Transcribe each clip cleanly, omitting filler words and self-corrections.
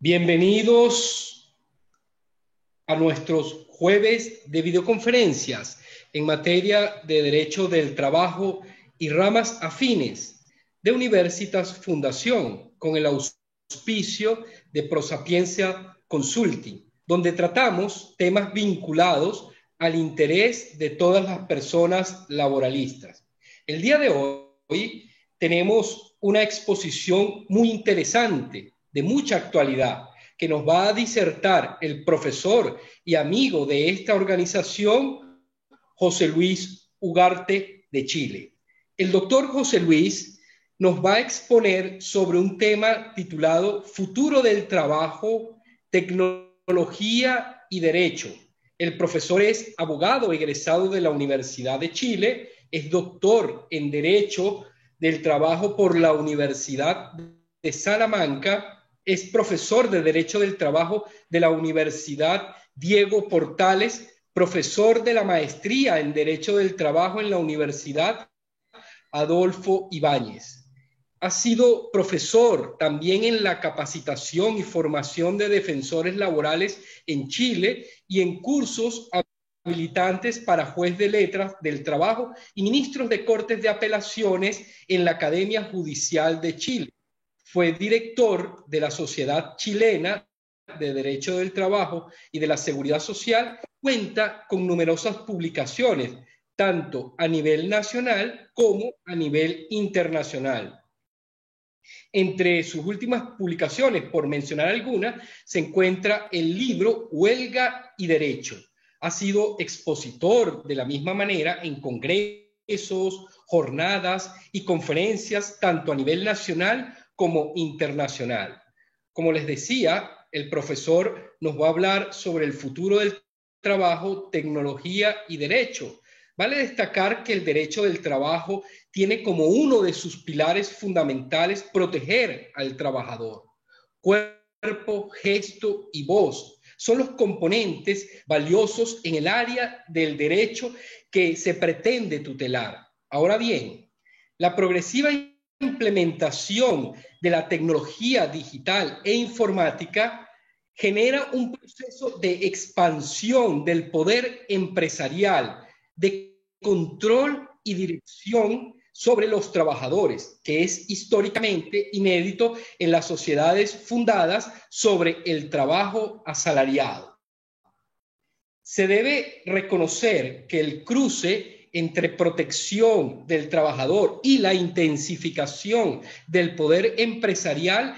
Bienvenidos a nuestros jueves de videoconferencias en materia de derecho del trabajo y ramas afines de Universitas Fundación, con el auspicio de Prosapienza Consulting, donde tratamos temas vinculados al interés de todas las personas laboralistas. El día de hoy tenemos una exposición muy interesante, de mucha actualidad, que nos va a disertar el profesor y amigo de esta organización, José Luis Ugarte, de Chile. El doctor José Luis nos va a exponer sobre un tema titulado Futuro del Trabajo, Tecnología y Derecho. El profesor es abogado egresado de la Universidad de Chile, es doctor en Derecho del Trabajo por la Universidad de Salamanca, es profesor de Derecho del Trabajo de la Universidad Diego Portales, profesor de la maestría en Derecho del Trabajo en la Universidad Adolfo Ibáñez. Ha sido profesor también en la capacitación y formación de defensores laborales en Chile y en cursos habilitantes para juez de letras del trabajo y ministros de cortes de apelaciones en la Academia Judicial de Chile. Fue director de la Sociedad Chilena de Derecho del Trabajo y de la Seguridad Social. Cuenta con numerosas publicaciones, tanto a nivel nacional como a nivel internacional. Entre sus últimas publicaciones, por mencionar algunas, se encuentra el libro Huelga y Derecho. Ha sido expositor de la misma manera en congresos, jornadas y conferencias, tanto a nivel nacional como internacional. Como les decía, el profesor nos va a hablar sobre el futuro del trabajo, tecnología y derecho. Vale destacar que el derecho del trabajo tiene como uno de sus pilares fundamentales proteger al trabajador. Cuerpo, gesto y voz son los componentes valiosos en el área del derecho que se pretende tutelar. Ahora bien, la progresiva implementación de la tecnología digital e informática genera un proceso de expansión del poder empresarial, de control y dirección sobre los trabajadores, que es históricamente inédito en las sociedades fundadas sobre el trabajo asalariado. Se debe reconocer que el cruce entre protección del trabajador y la intensificación del poder empresarial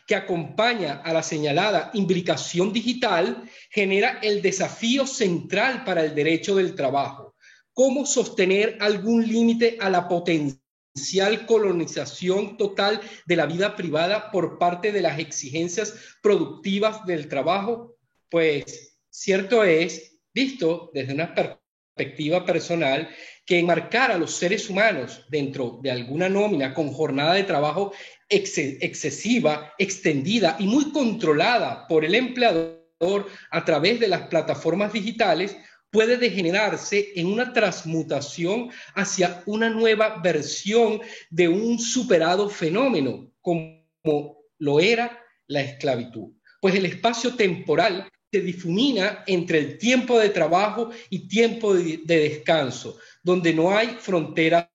que acompaña a la señalada imbricación digital genera el desafío central para el derecho del trabajo. ¿Cómo sostener algún límite a la potencial colonización total de la vida privada por parte de las exigencias productivas del trabajo? Pues cierto es, visto desde una perspectiva personal, que enmarcar a los seres humanos dentro de alguna nómina con jornada de trabajo excesiva, extendida y muy controlada por el empleador a través de las plataformas digitales puede degenerarse en una transmutación hacia una nueva versión de un superado fenómeno, como lo era la esclavitud. Pues el espacio temporal se difumina entre el tiempo de trabajo y tiempo de descanso, donde no hay fronteras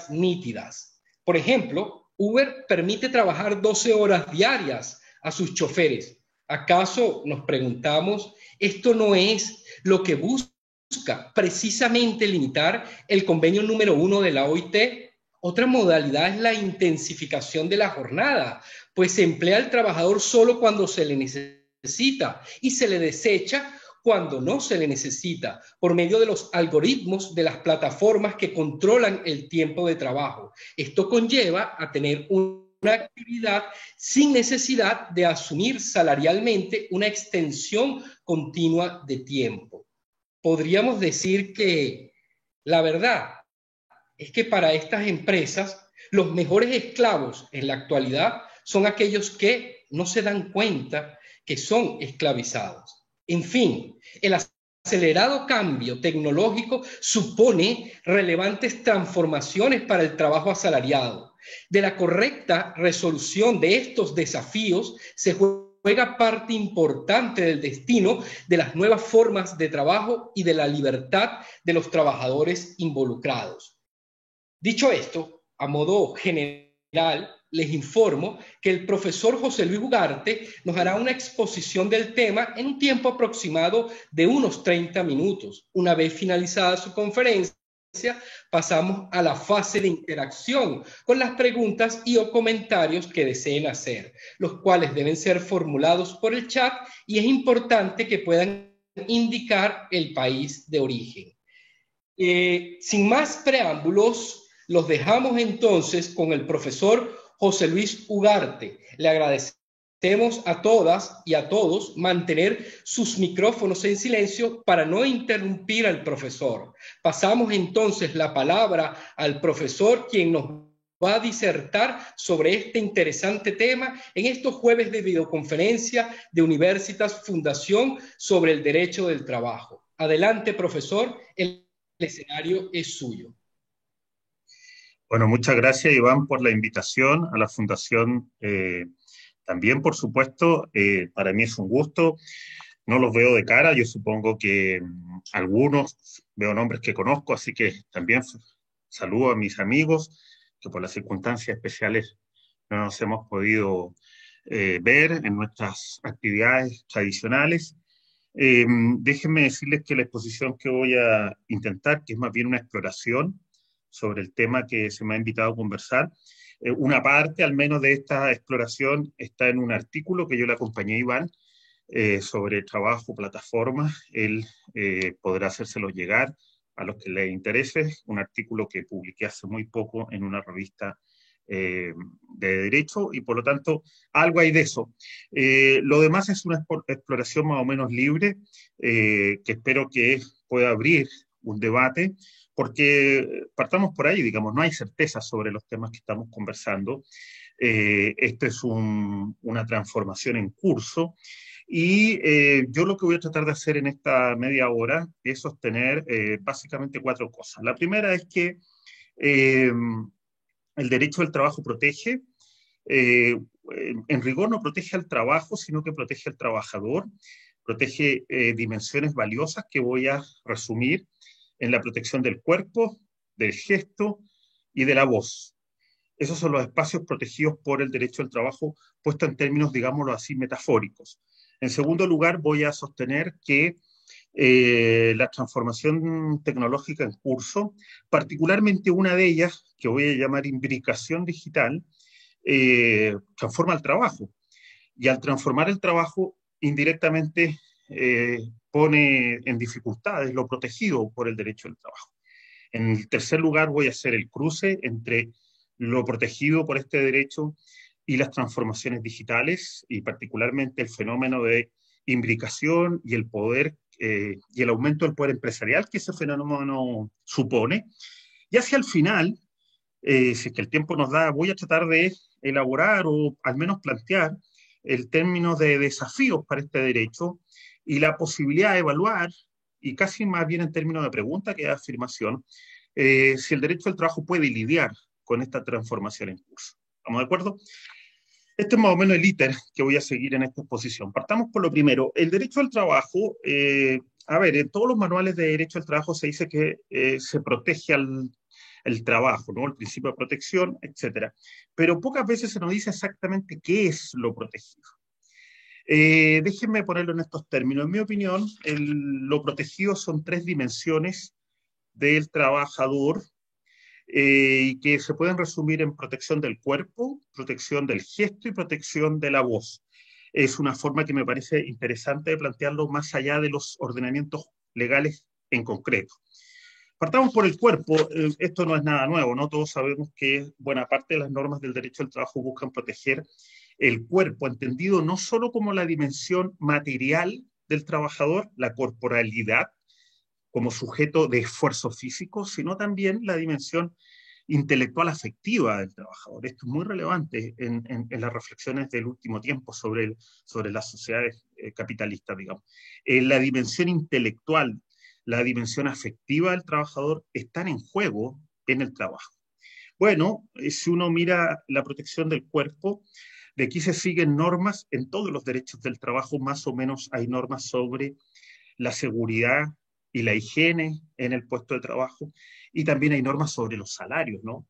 nítidas. Por ejemplo, Uber permite trabajar 12 horas diarias a sus choferes. ¿Acaso, nos preguntamos, esto no es lo que busca precisamente limitar el convenio número 1 de la OIT? Otra modalidad es la intensificación de la jornada, pues se emplea al trabajador solo cuando se le necesita y se le desecha cuando no se le necesita, por medio de los algoritmos de las plataformas que controlan el tiempo de trabajo. Esto conlleva a tener una actividad sin necesidad de asumir salarialmente una extensión continua de tiempo. Podríamos decir que la verdad es que para estas empresas los mejores esclavos en la actualidad son aquellos que no se dan cuenta que son esclavizados. En fin, el acelerado cambio tecnológico supone relevantes transformaciones para el trabajo asalariado. De la correcta resolución de estos desafíos se juega juega parte importante del destino de las nuevas formas de trabajo y de la libertad de los trabajadores involucrados. Dicho esto, a modo general, les informo que el profesor José Luis Ugarte nos hará una exposición del tema en un tiempo aproximado de unos 30 minutos. Una vez finalizada su conferencia, pasamos a la fase de interacción con las preguntas y o comentarios que deseen hacer, los cuales deben ser formulados por el chat y es importante que puedan indicar el país de origen. Sin más preámbulos, los dejamos entonces con el profesor José Luis Ugarte. Le agradecemos a todas y a todos mantener sus micrófonos en silencio para no interrumpir al profesor. Pasamos entonces la palabra al profesor, quien nos va a disertar sobre este interesante tema en estos jueves de videoconferencia de Universitas Fundación sobre el derecho del trabajo. Adelante, profesor, el escenario es suyo. Bueno, muchas gracias, Iván, por la invitación a la Fundación. También, por supuesto, para mí es un gusto. No los veo de cara, yo supongo que algunos veo nombres que conozco, así que también saludo a mis amigos que por las circunstancias especiales no nos hemos podido ver en nuestras actividades tradicionales. Déjenme decirles que la exposición que voy a intentar, que es más bien una exploración sobre el tema que se me ha invitado a conversar, una parte al menos de esta exploración está en un artículo que yo le acompañé a Iván sobre trabajo, plataformas. Él podrá hacérselo llegar a los que les interese, un artículo que publiqué hace muy poco en una revista de derecho y por lo tanto algo hay de eso. Lo demás es una exploración más o menos libre que espero que pueda abrir un debate porque partamos por ahí, digamos, no hay certeza sobre los temas que estamos conversando. Esto es una transformación en curso y yo lo que voy a tratar de hacer en esta media hora es sostener básicamente cuatro cosas. La primera es que el derecho del trabajo protege, en rigor no protege al trabajo, sino que protege al trabajador, protege dimensiones valiosas que voy a resumir en la protección del cuerpo, del gesto y de la voz. Esos son los espacios protegidos por el derecho al trabajo, puesto en términos, digámoslo así, metafóricos. En segundo lugar, voy a sostener que la transformación tecnológica en curso, particularmente una de ellas, que voy a llamar imbricación digital, transforma el trabajo. Y al transformar el trabajo, indirectamente pone en dificultades lo protegido por el derecho al trabajo. En el tercer lugar, voy a hacer el cruce entre lo protegido por este derecho y las transformaciones digitales, y particularmente el fenómeno de imbricación y el poder y el aumento del poder empresarial que ese fenómeno supone. Y hacia el final, si es que el tiempo nos da, voy a tratar de elaborar o al menos plantear el término de desafíos para este derecho y la posibilidad de evaluar, y casi más bien en términos de pregunta que de afirmación, si el derecho al trabajo puede lidiar con esta transformación en curso. ¿Estamos de acuerdo? Este es más o menos el íter que voy a seguir en esta exposición. Partamos por lo primero. El derecho al trabajo, a ver, en todos los manuales de derecho al trabajo se dice que se protege el trabajo, ¿no? El principio de protección, etcétera. Pero pocas veces se nos dice exactamente qué es lo protegido. Déjenme ponerlo en estos términos. En mi opinión, lo protegido son tres dimensiones del trabajador y que se pueden resumir en protección del cuerpo, protección del gesto y protección de la voz. Es una forma que me parece interesante de plantearlo más allá de los ordenamientos legales en concreto. Partamos por el cuerpo. Esto no es nada nuevo, ¿no? Todos sabemos que buena parte de las normas del derecho al trabajo buscan proteger el cuerpo, entendido no solo como la dimensión material del trabajador, la corporalidad, como sujeto de esfuerzo físico, sino también la dimensión intelectual afectiva del trabajador. Esto es muy relevante en las reflexiones del último tiempo sobre las sociedades capitalistas, digamos. La dimensión intelectual, la dimensión afectiva del trabajador están en juego en el trabajo. Bueno, si uno mira la protección del cuerpo, De aquí se siguen normas en todos los derechos del trabajo, más o menos hay normas sobre la seguridad y la higiene en el puesto de trabajo, y también hay normas sobre los salarios, ¿no?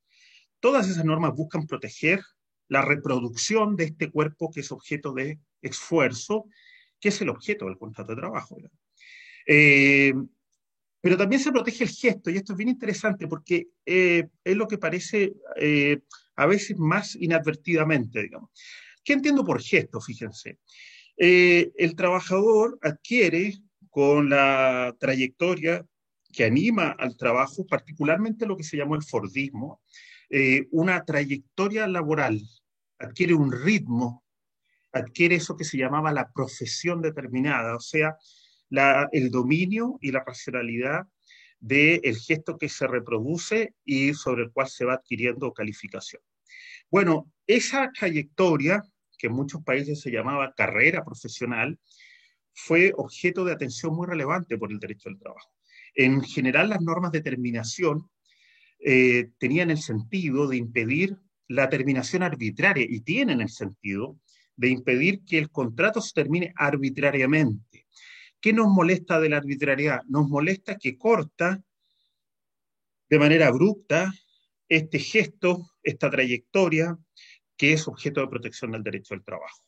Todas esas normas buscan proteger la reproducción de este cuerpo que es objeto de esfuerzo, que es el objeto del contrato de trabajo. Eh, pero también se protege el gesto, y esto es bien interesante porque es lo que parece a veces más inadvertidamente, digamos. ¿Qué entiendo por gesto? Fíjense. El trabajador adquiere con la trayectoria que anima al trabajo, particularmente lo que se llamó el Fordismo, una trayectoria laboral, adquiere un ritmo, adquiere eso que se llamaba la profesión determinada, o sea, el dominio y la racionalidad del gesto que se reproduce y sobre el cual se va adquiriendo calificación. Bueno, esa trayectoria, que en muchos países se llamaba carrera profesional, fue objeto de atención muy relevante por el derecho del trabajo. En general, las normas de terminación tenían el sentido de impedir la terminación arbitraria, y tienen el sentido de impedir que el contrato se termine arbitrariamente. ¿Qué nos molesta de la arbitrariedad? Nos molesta que corta de manera abrupta este gesto, esta trayectoria, que es objeto de protección del derecho del trabajo.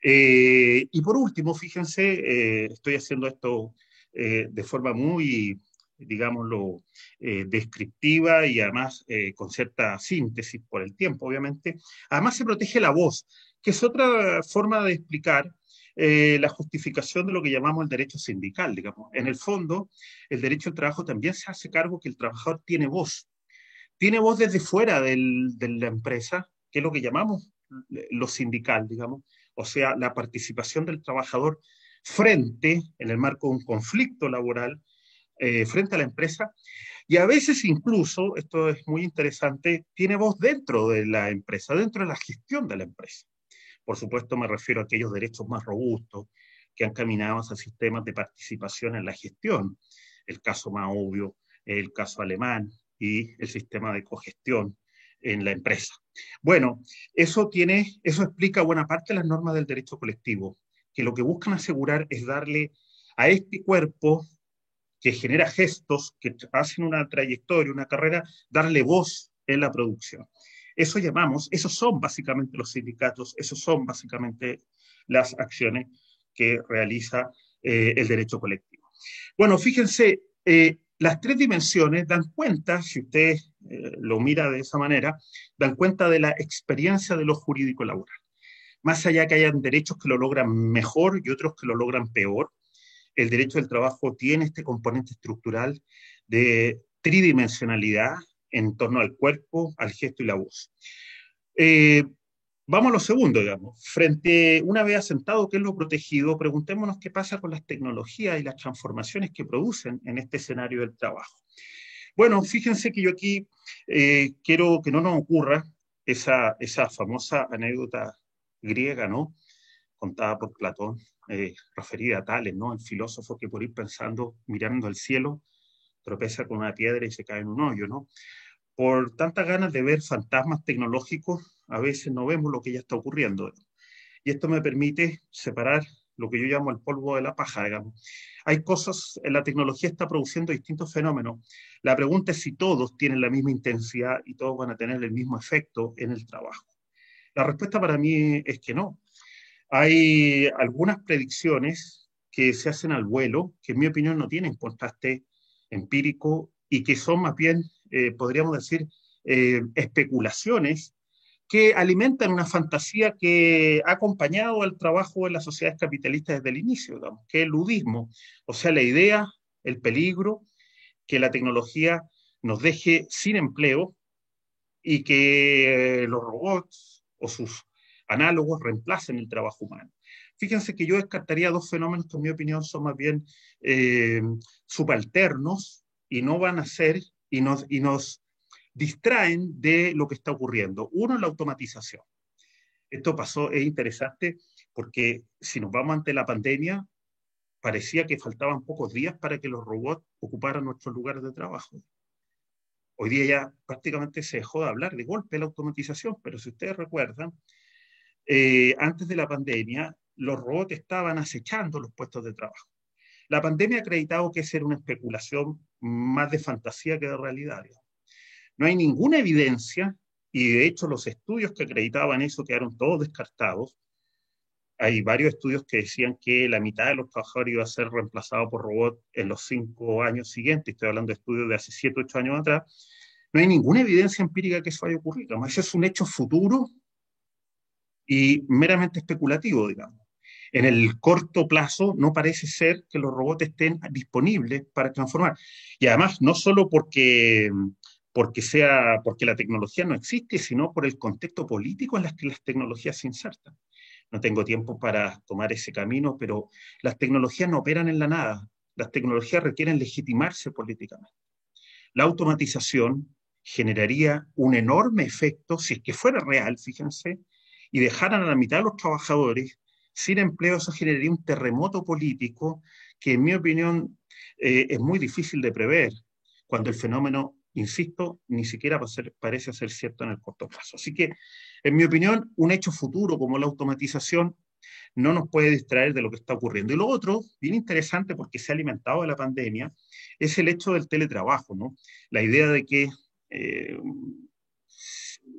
Y por último, fíjense, estoy haciendo esto de forma muy, digámoslo, descriptiva y además con cierta síntesis por el tiempo, obviamente. Además se protege la voz, que es otra forma de explicar la justificación de lo que llamamos el derecho sindical, digamos. En el fondo, el derecho al trabajo también se hace cargo que el trabajador tiene voz desde fuera de la empresa, que es lo que llamamos lo sindical, digamos, o sea, la participación del trabajador frente, en el marco de un conflicto laboral, frente a la empresa, y a veces incluso, esto es muy interesante, tiene voz dentro de la empresa, dentro de la gestión de la empresa. Por supuesto, me refiero a aquellos derechos más robustos que han caminado hacia sistemas de participación en la gestión. El caso más obvio, el caso alemán y el sistema de cogestión en la empresa. Bueno, eso explica buena parte de las normas del derecho colectivo, que lo que buscan asegurar es darle a este cuerpo que genera gestos, que hacen una trayectoria, una carrera, darle voz en la producción. Eso llamamos, esos son básicamente los sindicatos, esos son básicamente las acciones que realiza el derecho colectivo. Bueno, fíjense, las tres dimensiones dan cuenta, si usted lo mira de esa manera, dan cuenta de la experiencia de lo jurídico laboral. Más allá que hayan derechos que lo logran mejor y otros que lo logran peor, el derecho del trabajo tiene este componente estructural de tridimensionalidad en torno al cuerpo, al gesto y la voz. Eh, Vamos a lo segundo, digamos. Frente, una vez asentado qué es lo protegido, preguntémonos qué pasa con las tecnologías y las transformaciones que producen en este escenario del trabajo. Bueno, fíjense que yo aquí quiero que no nos ocurra esa famosa anécdota griega, ¿no? Contada por Platón, referida a Tales, ¿no? El filósofo que por ir pensando, mirando al cielo, tropeza con una piedra y se cae en un hoyo, ¿no? Por tantas ganas de ver fantasmas tecnológicos, a veces no vemos lo que ya está ocurriendo. Y esto me permite separar lo que yo llamo el polvo de la paja, digamos. Hay cosas, la tecnología está produciendo distintos fenómenos. La pregunta es si todos tienen la misma intensidad y todos van a tener el mismo efecto en el trabajo. La respuesta para mí es que no. Hay algunas predicciones que se hacen al vuelo, que en mi opinión no tienen contraste empírico y que son más bien, podríamos decir, especulaciones que alimentan una fantasía que ha acompañado al trabajo en las sociedades capitalistas desde el inicio, digamos, que es el ludismo, o sea, la idea, el peligro, que la tecnología nos deje sin empleo y que los robots o sus análogos reemplacen el trabajo humano. Fíjense que yo descartaría dos fenómenos que en mi opinión son más bien subalternos y no van a ser y nos distraen de lo que está ocurriendo. Uno es la automatización. Esto pasó, es interesante, porque si nos vamos ante la pandemia, parecía que faltaban pocos días para que los robots ocuparan nuestros lugares de trabajo. Hoy día ya prácticamente se dejó de hablar de golpe de la automatización, pero si ustedes recuerdan, antes de la pandemia, los robots estaban acechando los puestos de trabajo. La pandemia ha acreditado que esa era una especulación más de fantasía que de realidad. No hay ninguna evidencia, y de hecho los estudios que acreditaban eso quedaron todos descartados. Hay varios estudios que decían que la mitad de los trabajadores iba a ser reemplazado por robots en los 5 años siguientes. Estoy hablando de estudios de hace 7, 8 años atrás. No hay ninguna evidencia empírica que eso haya ocurrido. Además, ese es un hecho futuro y meramente especulativo, digamos. En el corto plazo no parece ser que los robots estén disponibles para transformar. Y además, no solo porque la tecnología no existe, sino por el contexto político en el que las tecnologías se insertan. No tengo tiempo para tomar ese camino, pero las tecnologías no operan en la nada. Las tecnologías requieren legitimarse políticamente. La automatización generaría un enorme efecto, si es que fuera real, fíjense, y dejaran a la mitad de los trabajadores sin empleo. Eso generaría un terremoto político que, en mi opinión, es muy difícil de prever, cuando el fenómeno, insisto, ni siquiera parece ser cierto en el corto plazo. Así que, en mi opinión, un hecho futuro como la automatización no nos puede distraer de lo que está ocurriendo. Y lo otro, bien interesante porque se ha alimentado de la pandemia, es el hecho del teletrabajo, ¿no? La idea de que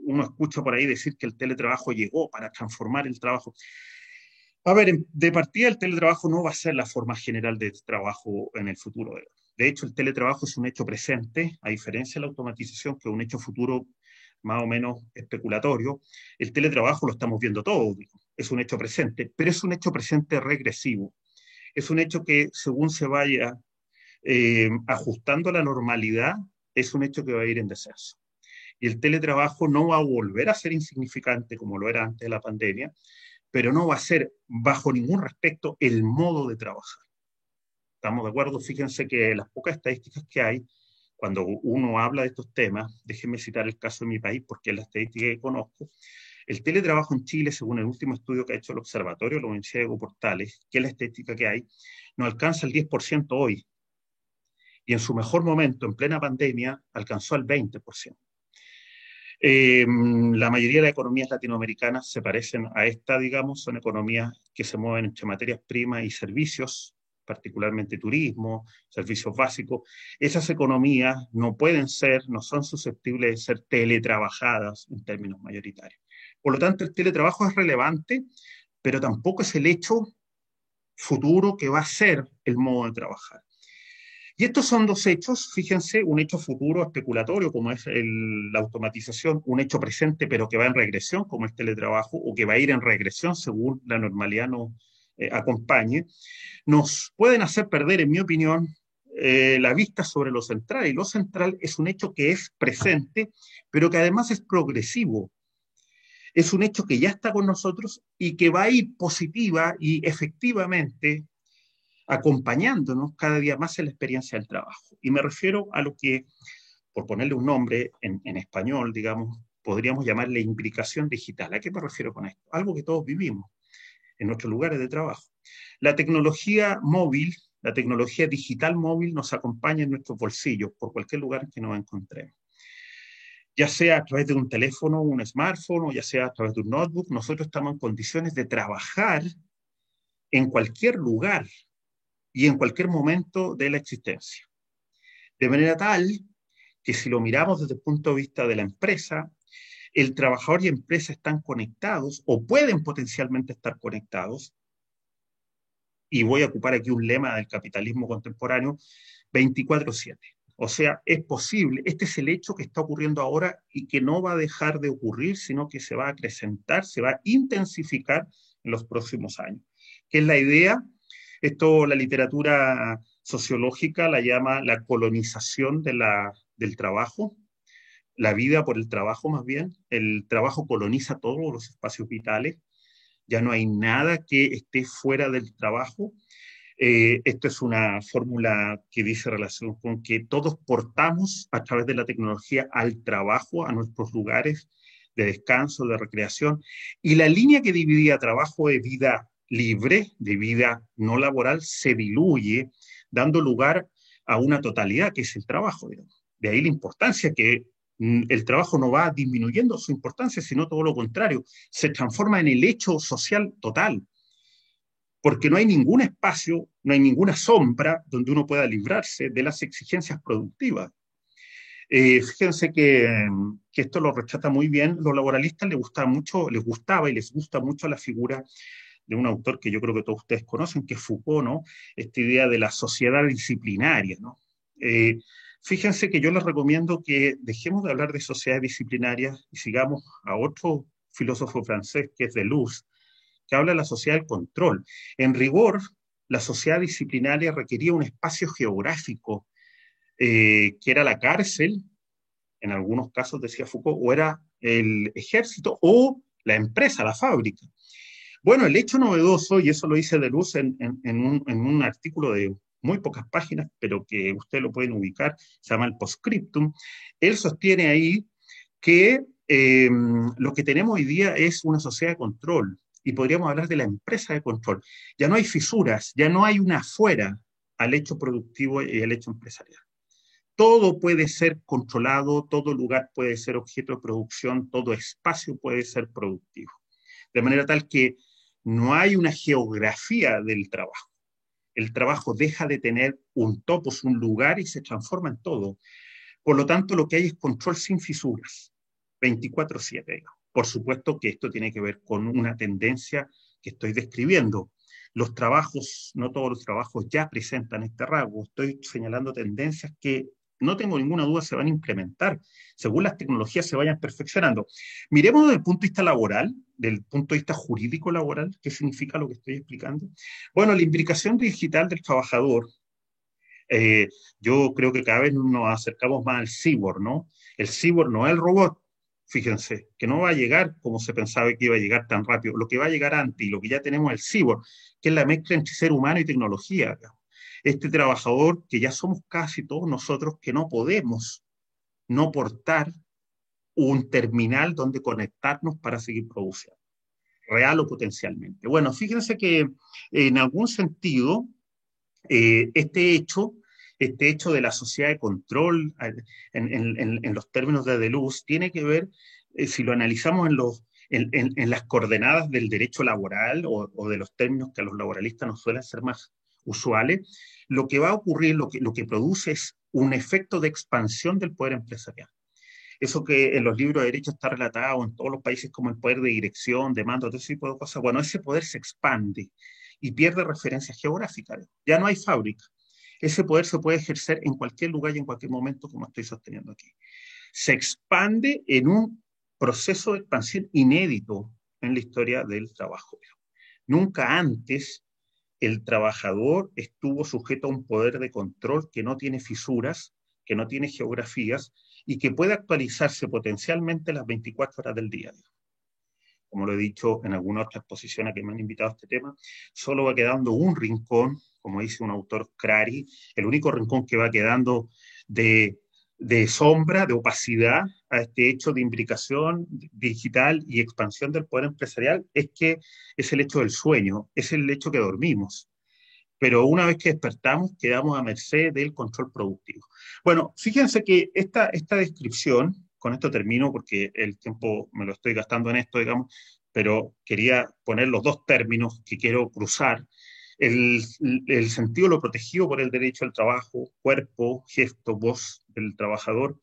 uno escucha por ahí decir que el teletrabajo llegó para transformar el trabajo. A ver, de partida el teletrabajo no va a ser la forma general de trabajo en el futuro. De hecho, el teletrabajo es un hecho presente, a diferencia de la automatización, que es un hecho futuro más o menos especulatorio. El teletrabajo lo estamos viendo todo, es un hecho presente, pero es un hecho presente regresivo. Es un hecho que, según se vaya ajustando a la normalidad, es un hecho que va a ir en descenso. Y el teletrabajo no va a volver a ser insignificante como lo era antes de la pandemia, pero no va a ser, bajo ningún respecto, el modo de trabajar. ¿Estamos de acuerdo? Fíjense que las pocas estadísticas que hay, cuando uno habla de estos temas, déjenme citar el caso de mi país, porque es la estadística que conozco, el teletrabajo en Chile, según el último estudio que ha hecho el Observatorio de la Universidad de Diego Portales, que es la estadística que hay, no alcanza el 10% hoy. Y en su mejor momento, en plena pandemia, alcanzó el 20%. La mayoría de las economías latinoamericanas se parecen a esta, digamos, son economías que se mueven entre materias primas y servicios, particularmente turismo, servicios básicos. Esas economías no pueden ser, no son susceptibles de ser teletrabajadas en términos mayoritarios. Por lo tanto, el teletrabajo es relevante, pero tampoco es el hecho futuro que va a ser el modo de trabajar. Y estos son dos hechos, fíjense, un hecho futuro especulatorio como es la automatización, un hecho presente pero que va en regresión como el teletrabajo, o que va a ir en regresión según la normalidad nos acompañe, nos pueden hacer perder, en mi opinión, la vista sobre lo central. Y lo central es un hecho que es presente, pero que además es progresivo. Es un hecho que ya está con nosotros y que va a ir positiva y efectivamente acompañándonos cada día más en la experiencia del trabajo. Y me refiero a lo que, por ponerle un nombre en español, digamos, podríamos llamarle imbricación digital. ¿A qué me refiero con esto? Algo que todos vivimos en nuestros lugares de trabajo. La tecnología móvil, la tecnología digital móvil nos acompaña en nuestros bolsillos por cualquier lugar en que nos encontremos. Ya sea a través de un teléfono, un smartphone, o ya sea a través de un notebook, nosotros estamos en condiciones de trabajar en cualquier lugar y en cualquier momento de la existencia. De manera tal que, si lo miramos desde el punto de vista de la empresa, el trabajador y empresa están conectados o pueden potencialmente estar conectados, y voy a ocupar aquí un lema del capitalismo contemporáneo, 24/7. O sea, es posible, este es el hecho que está ocurriendo ahora y que no va a dejar de ocurrir, sino que se va a acrecentar, se va a intensificar en los próximos años. ¿Qué es la idea? Esto la literatura sociológica la llama la colonización del trabajo, la vida por el trabajo más bien. El trabajo coloniza todos los espacios vitales, ya no hay nada que esté fuera del trabajo. Esto es una fórmula que dice relación con que todos portamos a través de la tecnología al trabajo, a nuestros lugares de descanso, de recreación, y la línea que dividía trabajo de vida libre, de vida no laboral, se diluye, dando lugar a una totalidad que es el trabajo, digamos. De ahí la importancia que El trabajo no va disminuyendo su importancia, sino todo lo contrario, se transforma en el hecho social total, porque no hay ningún espacio, no hay ninguna sombra donde uno pueda librarse de las exigencias productivas. Fíjense que esto lo retrata muy bien. Los laboralistas les gustaba y les gusta mucho la figura de un autor que yo creo que todos ustedes conocen, que es Foucault, ¿no? Esta idea de la sociedad disciplinaria, ¿no? Eh, Fíjense que yo les recomiendo que dejemos de hablar de sociedades disciplinarias y sigamos a otro filósofo francés, que es Deleuze, que habla de la sociedad del control. En rigor, la sociedad disciplinaria requería un espacio geográfico, que era la cárcel, en algunos casos decía Foucault, o era el ejército o la empresa, la fábrica. Bueno, el hecho novedoso, y eso lo dice Deleuze en un artículo de muy pocas páginas, pero que ustedes lo pueden ubicar, se llama el Postscriptum, él sostiene ahí que lo que tenemos hoy día es una sociedad de control, y podríamos hablar de la empresa de control. Ya no hay fisuras, ya no hay una afuera al hecho productivo y al hecho empresarial. Todo puede ser controlado, todo lugar puede ser objeto de producción, todo espacio puede ser productivo. De manera tal que no hay una geografía del trabajo. El trabajo deja de tener un topos, un lugar, y se transforma en todo. Por lo tanto, lo que hay es control sin fisuras, 24/7. Por supuesto que esto tiene que ver con una tendencia que estoy describiendo. Los trabajos, no todos los trabajos ya presentan este rasgo. Estoy señalando tendencias que no tengo ninguna duda se van a implementar según las tecnologías se vayan perfeccionando. Miremos desde el punto de vista laboral, del punto de vista jurídico laboral, ¿qué significa lo que estoy explicando? Bueno, la imbricación digital del trabajador, eh, yo creo que cada vez nos acercamos más al cyborg, ¿no? El cyborg no es el robot, fíjense, que no va a llegar como se pensaba que iba a llegar tan rápido. Lo que va a llegar antes y lo que ya tenemos es el cyborg, que es la mezcla entre ser humano y tecnología. Este trabajador que ya somos casi todos nosotros que no podemos no portar un terminal donde conectarnos para seguir produciendo, real o potencialmente. Bueno, fíjense que en algún sentido este hecho de la sociedad de control en los términos de Deleuze tiene que ver, si lo analizamos en las coordenadas del derecho laboral o de los términos que a los laboralistas nos suelen ser más usuales, lo que va a ocurrir, lo que produce es un efecto de expansión del poder empresarial. Eso que en los libros de derecho está relatado en todos los países como el poder de dirección, de mando, todo ese tipo de cosas. Bueno, ese poder se expande y pierde referencia geográfica. Ya no hay fábrica. Ese poder se puede ejercer en cualquier lugar y en cualquier momento, como estoy sosteniendo aquí. Se expande en un proceso de expansión inédito en la historia del trabajo. Nunca antes el trabajador estuvo sujeto a un poder de control que no tiene fisuras, que no tiene geografías y que puede actualizarse potencialmente las 24 horas del día. Como lo he dicho en alguna otra exposición a que me han invitado a este tema, solo va quedando un rincón, como dice un autor Crary, el único rincón que va quedando de sombra, de opacidad a este hecho de imbricación digital y expansión del poder empresarial es que es el hecho del sueño, es el hecho que dormimos. Pero una vez que despertamos, quedamos a merced del control productivo. Bueno, fíjense que esta descripción, con esto termino porque el tiempo me lo estoy gastando en esto, digamos, pero quería poner los dos términos que quiero cruzar. El, el sentido de lo protegido por el derecho al trabajo, cuerpo, gesto, voz del trabajador,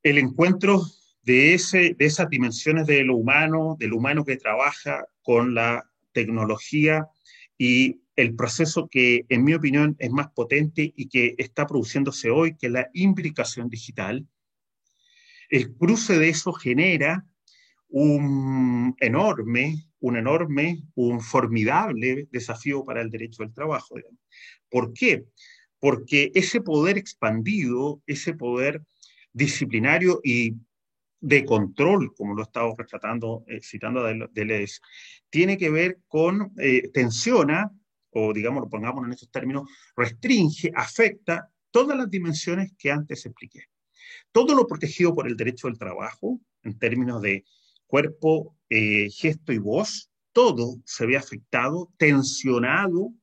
el encuentro de esas dimensiones de lo humano que trabaja con la tecnología y el proceso que, en mi opinión, es más potente y que está produciéndose hoy, que es la imbricación digital. El cruce de eso genera un formidable desafío para el derecho del trabajo. Digamos. ¿Por qué? Porque ese poder expandido, ese poder disciplinario y de control, como lo he estado retratando, citando a Deleuze, tiene que ver con, tensiona, o digamos, lo pongamos en estos términos, restringe, afecta todas las dimensiones que antes expliqué. Todo lo protegido por el derecho del trabajo, en términos de cuerpo, gesto y voz, todo se ve afectado, tensionado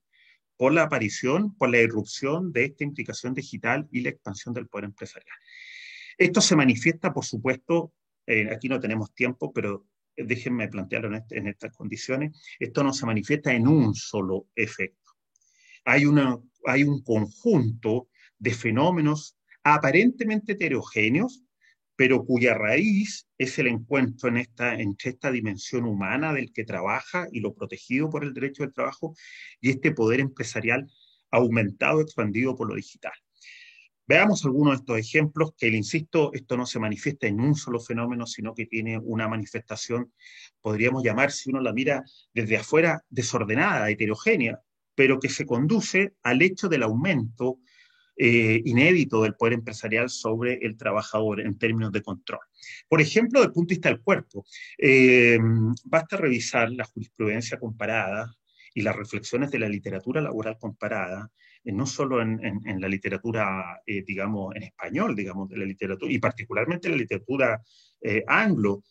por la aparición, por la irrupción de esta implicación digital y la expansión del poder empresarial. Esto se manifiesta, por supuesto, aquí no tenemos tiempo, pero déjenme plantearlo en estas condiciones, esto no se manifiesta en un solo efecto. Hay un conjunto de fenómenos aparentemente heterogéneos, pero cuya raíz es el encuentro entre esta dimensión humana del que trabaja y lo protegido por el derecho del trabajo y este poder empresarial aumentado, expandido por lo digital. Veamos algunos de estos ejemplos que, le insisto, esto no se manifiesta en un solo fenómeno, sino que tiene una manifestación, podríamos llamar, si uno la mira desde afuera, desordenada, heterogénea, pero que se conduce al hecho del aumento inédito del poder empresarial sobre el trabajador en términos de control. Por ejemplo, desde el punto de vista del cuerpo, basta revisar la jurisprudencia comparada y las reflexiones de la literatura laboral comparada, no solo en la literatura, digamos, en español, digamos, de la literatura, y particularmente la literatura anglo,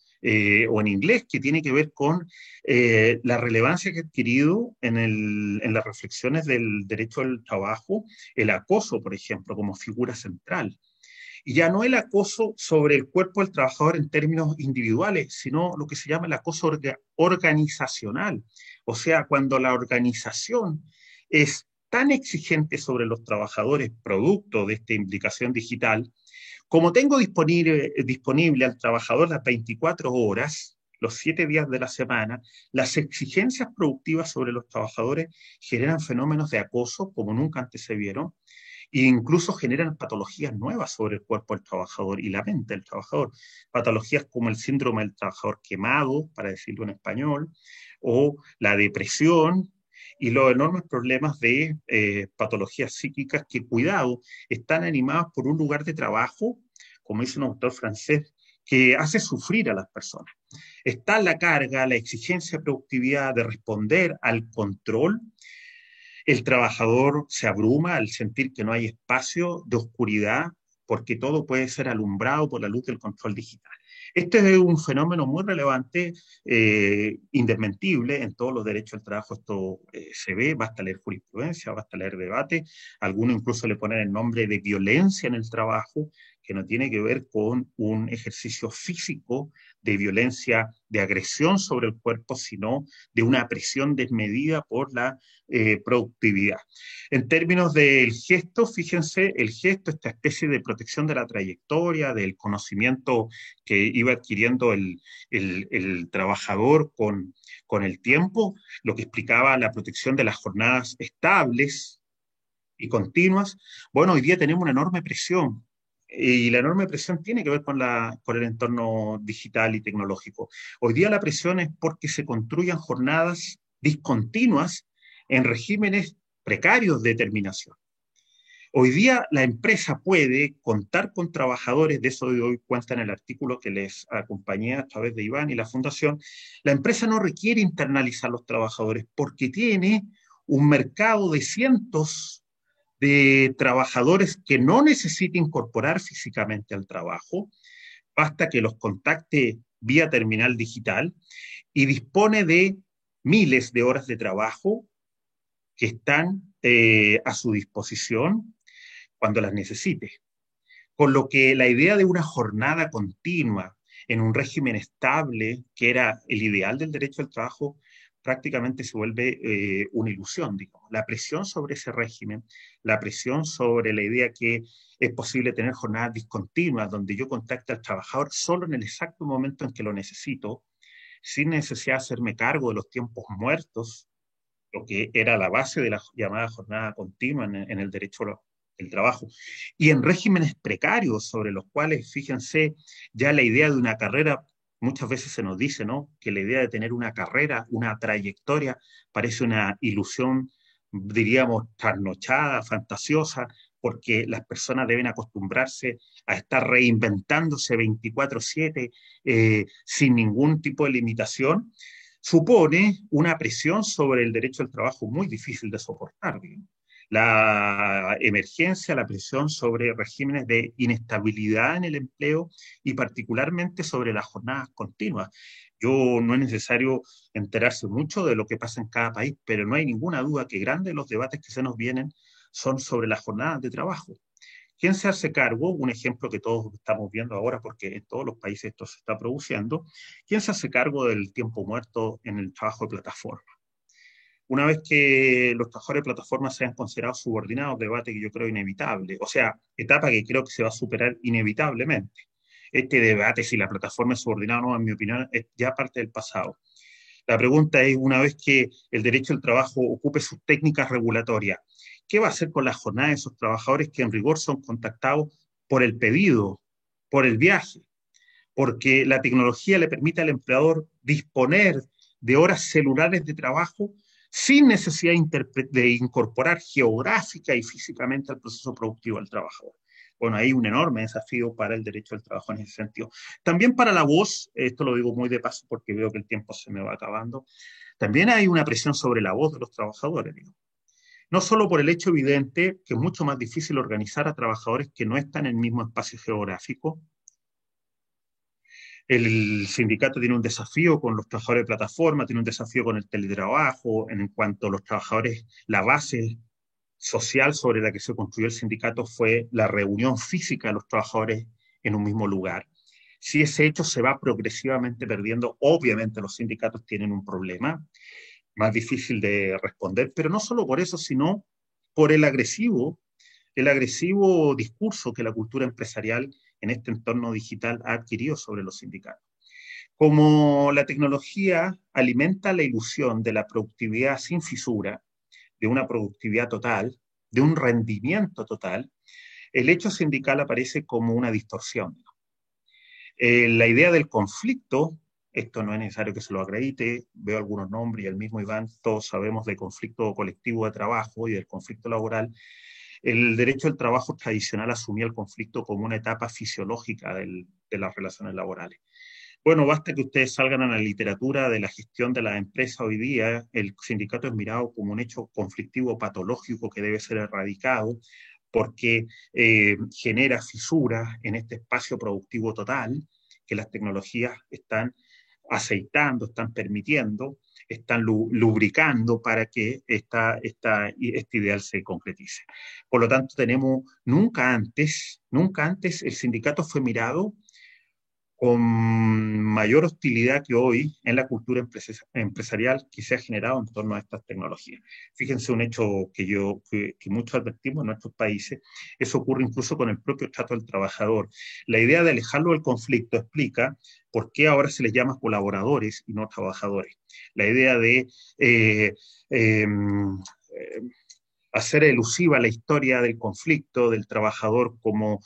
o en inglés, que tiene que ver con la relevancia que ha adquirido en las reflexiones del derecho al trabajo, el acoso, por ejemplo, como figura central. Y ya no el acoso sobre el cuerpo del trabajador en términos individuales, sino lo que se llama el acoso organizacional. O sea, cuando la organización es tan exigente sobre los trabajadores producto de esta implicación digital, como tengo disponible al trabajador las 24 horas, los 7 días de la semana, las exigencias productivas sobre los trabajadores generan fenómenos de acoso como nunca antes se vieron, e incluso generan patologías nuevas sobre el cuerpo del trabajador y la mente del trabajador. Patologías como el síndrome del trabajador quemado, para decirlo en español, o la depresión, y los enormes problemas de patologías psíquicas que, cuidado, están animadas por un lugar de trabajo, como dice un autor francés, que hace sufrir a las personas. Está la carga, la exigencia de productividad de responder al control. El trabajador se abruma al sentir que no hay espacio de oscuridad porque todo puede ser alumbrado por la luz del control digital. Este es un fenómeno muy relevante, indesmentible, en todos los derechos del trabajo esto se ve, basta leer jurisprudencia, basta leer debate, algunos incluso le ponen el nombre de violencia en el trabajo, que no tiene que ver con un ejercicio físico de violencia, de agresión sobre el cuerpo, sino de una presión desmedida por la productividad. En términos del gesto, fíjense, el gesto, esta especie de protección de la trayectoria, del conocimiento que iba adquiriendo el trabajador con el tiempo, lo que explicaba la protección de las jornadas estables y continuas. Bueno, hoy día tenemos una enorme presión, y la enorme presión tiene que ver con el entorno digital y tecnológico. Hoy día la presión es porque se construyan jornadas discontinuas en regímenes precarios de terminación. Hoy día la empresa puede contar con trabajadores, de eso de hoy cuenta en el artículo que les acompañé a través de Iván y la Fundación. La empresa no requiere internalizar los trabajadores porque tiene un mercado de cientos de trabajadores que no necesita incorporar físicamente al trabajo, basta que los contacte vía terminal digital y dispone de miles de horas de trabajo que están a su disposición cuando las necesite. Con lo que la idea de una jornada continua en un régimen estable, que era el ideal del derecho al trabajo, prácticamente se vuelve una ilusión, digamos. La presión sobre ese régimen, la presión sobre la idea que es posible tener jornadas discontinuas, donde yo contacte al trabajador solo en el exacto momento en que lo necesito, sin necesidad de hacerme cargo de los tiempos muertos, lo que era la base de la llamada jornada continua en el derecho al trabajo, y en regímenes precarios sobre los cuales, fíjense, ya la idea de una carrera, muchas veces se nos dice, ¿no?, que la idea de tener una carrera, una trayectoria, parece una ilusión, diríamos, trasnochada, fantasiosa, porque las personas deben acostumbrarse a estar reinventándose 24/7 sin ningún tipo de limitación, supone una presión sobre el derecho al trabajo muy difícil de soportar, digamos. La emergencia, la presión sobre regímenes de inestabilidad en el empleo y particularmente sobre las jornadas continuas. Yo no es necesario enterarse mucho de lo que pasa en cada país, pero no hay ninguna duda que grandes los debates que se nos vienen son sobre las jornadas de trabajo, ¿Quién se hace cargo? Un ejemplo que todos estamos viendo ahora, porque en todos los países esto se está produciendo. ¿Quién se hace cargo del tiempo muerto en el trabajo de plataforma? Una vez que los trabajadores de plataforma sean considerados subordinados, debate que yo creo inevitable, o sea, etapa que creo que se va a superar inevitablemente. Este debate, si la plataforma es subordinada o no, en mi opinión, es ya parte del pasado. La pregunta es, una vez que el derecho al trabajo ocupe sus técnicas regulatorias, ¿qué va a hacer con la jornada de esos trabajadores que en rigor son contactados por el pedido, por el viaje? Porque la tecnología le permite al empleador disponer de horas celulares de trabajo sin necesidad de incorporar geográfica y físicamente al proceso productivo del trabajador. Bueno, hay un enorme desafío para el derecho al trabajo en ese sentido. También para la voz, esto lo digo muy de paso porque veo que el tiempo se me va acabando, también hay una presión sobre la voz de los trabajadores, digo. No solo por el hecho evidente que es mucho más difícil organizar a trabajadores que no están en el mismo espacio geográfico. El sindicato tiene un desafío con los trabajadores de plataforma, tiene un desafío con el teletrabajo, en cuanto a los trabajadores, la base social sobre la que se construyó el sindicato fue la reunión física de los trabajadores en un mismo lugar. Si ese hecho se va progresivamente perdiendo, obviamente los sindicatos tienen un problema más difícil de responder, pero no solo por eso, sino por el agresivo discurso que la cultura empresarial en este entorno digital ha adquirido sobre los sindicatos. Como la tecnología alimenta la ilusión de la productividad sin fisura, de una productividad total, de un rendimiento total, el hecho sindical aparece como una distorsión. La idea del conflicto, esto no es necesario que se lo acredite, veo algunos nombres y el mismo Iván, todos sabemos del conflicto colectivo de trabajo y del conflicto laboral. El derecho al trabajo tradicional asumía el conflicto como una etapa fisiológica de las relaciones laborales. Bueno, basta que ustedes salgan a la literatura de la gestión de la empresa hoy día, el sindicato es mirado como un hecho conflictivo patológico que debe ser erradicado porque genera fisuras en este espacio productivo total que las tecnologías están aceitando, están permitiendo, están lubricando para que este ideal se concretice. Por lo tanto, tenemos nunca antes el sindicato fue mirado con mayor hostilidad que hoy en la cultura empresarial que se ha generado en torno a estas tecnologías. Fíjense un hecho que muchos advertimos en nuestros países, eso ocurre incluso con el propio trato del trabajador. La idea de alejarlo del conflicto explica por qué ahora se les llama colaboradores y no trabajadores. La idea de eh, eh, hacer elusiva la historia del conflicto, del trabajador como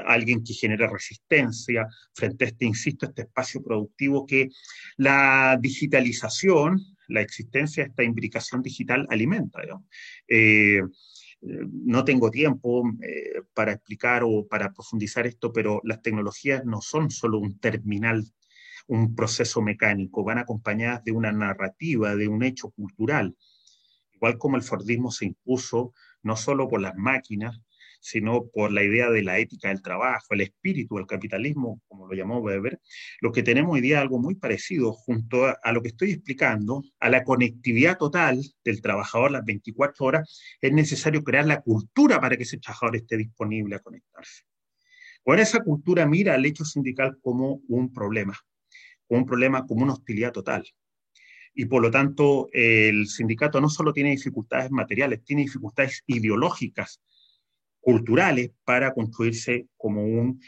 alguien que genera resistencia frente a este, insisto, este espacio productivo que la digitalización, la existencia de esta imbricación digital alimenta, digamos. No tengo tiempo para explicar o para profundizar esto, pero las tecnologías no son solo un terminal, un proceso mecánico, van acompañadas de una narrativa, de un hecho cultural. Igual como el Fordismo se impuso no solo por las máquinas, sino por la idea de la ética del trabajo, el espíritu del capitalismo, como lo llamó Weber, lo que tenemos hoy día es algo muy parecido junto a lo que estoy explicando, a la conectividad total del trabajador las 24 horas, es necesario crear la cultura para que ese trabajador esté disponible a conectarse. Ahora esa cultura mira al hecho sindical como un problema, como una hostilidad total. Y por lo tanto, el sindicato no solo tiene dificultades materiales, tiene dificultades ideológicas, culturales, para construirse como un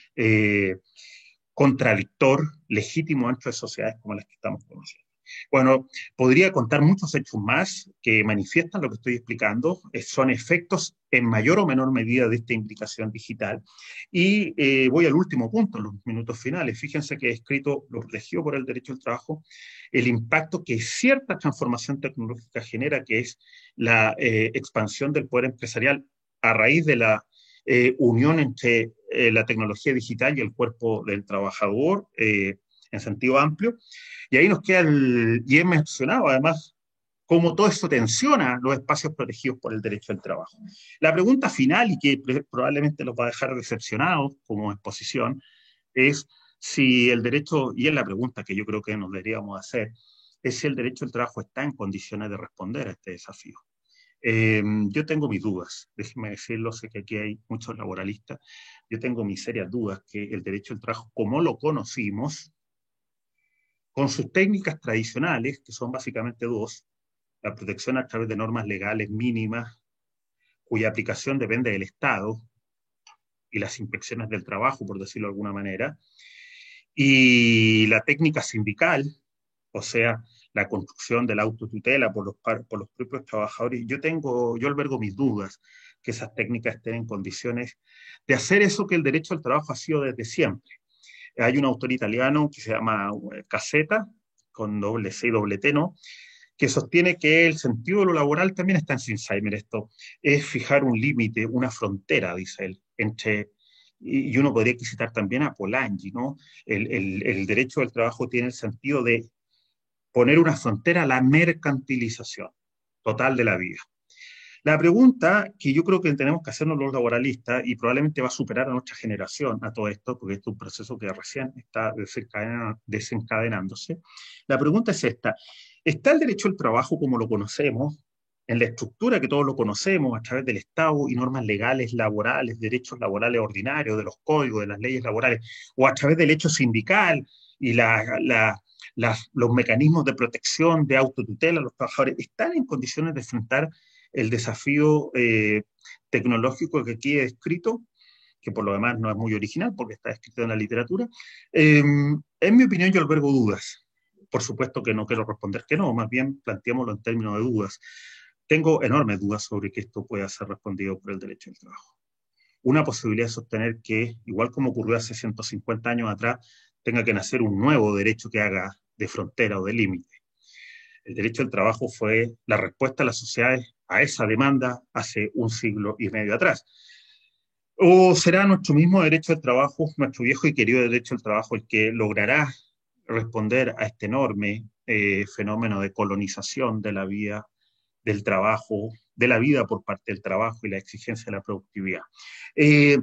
contradictor legítimo dentro de sociedades como las que estamos conociendo. Bueno, podría contar muchos hechos más que manifiestan lo que estoy explicando, son efectos en mayor o menor medida de esta implicación digital. Y voy al último punto, en los minutos finales. Fíjense que he escrito, lo protegido por el derecho al trabajo, el impacto que cierta transformación tecnológica genera, que es la expansión del poder empresarial a raíz de la unión entre la tecnología digital y el cuerpo del trabajador en sentido amplio. Y ahí nos queda y he mencionado además cómo todo esto tensiona los espacios protegidos por el derecho al trabajo. La pregunta final, y que probablemente los va a dejar decepcionados como exposición, es si el derecho, y es la pregunta que yo creo que nos deberíamos hacer, es si el derecho al trabajo está en condiciones de responder a este desafío. Yo tengo mis dudas, déjenme decirlo, sé que aquí hay muchos laboralistas, yo tengo mis serias dudas que el derecho al trabajo, como lo conocimos, con sus técnicas tradicionales, que son básicamente dos, la protección a través de normas legales mínimas, cuya aplicación depende del Estado, y las inspecciones del trabajo, por decirlo de alguna manera, y la técnica sindical, o sea, la construcción de la autotutela por los propios trabajadores. Yo albergo mis dudas que esas técnicas estén en condiciones de hacer eso que el derecho al trabajo ha sido desde siempre. Hay un autor italiano que se llama Caseta, con doble C y doble T, ¿no? Que sostiene que el sentido de lo laboral también está en Sinsheimer. Esto es fijar un límite, una frontera, dice él, entre, y uno podría citar también a Polanyi, ¿no? El derecho al trabajo tiene el sentido de poner una frontera a la mercantilización total de la vida. La pregunta que yo creo que tenemos que hacernos los laboralistas, y probablemente va a superar a nuestra generación a todo esto, porque esto es un proceso que recién está desencadenándose, la pregunta es esta: ¿está el derecho al trabajo como lo conocemos, en la estructura que todos lo conocemos, a través del Estado y normas legales, laborales, derechos laborales ordinarios, de los códigos, de las leyes laborales, o a través del hecho sindical y los mecanismos de protección, de autotutela, los trabajadores están en condiciones de enfrentar el desafío tecnológico que aquí he escrito, que por lo demás no es muy original porque está escrito en la literatura? En mi opinión, yo albergo dudas. Por supuesto que no quiero responder que no, más bien planteémoslo en términos de dudas. Tengo enormes dudas sobre que esto pueda ser respondido por el derecho al trabajo. Una posibilidad de sostener que, igual como ocurrió hace 150 años atrás, tenga que nacer un nuevo derecho que haga de frontera o de límite. El derecho al trabajo fue la respuesta de las sociedades a esa demanda hace un siglo y medio atrás. ¿O será nuestro mismo derecho al trabajo, nuestro viejo y querido derecho al trabajo, el que logrará responder a este enorme fenómeno de colonización de la vida del trabajo, de la vida por parte del trabajo y la exigencia de la productividad? Eh,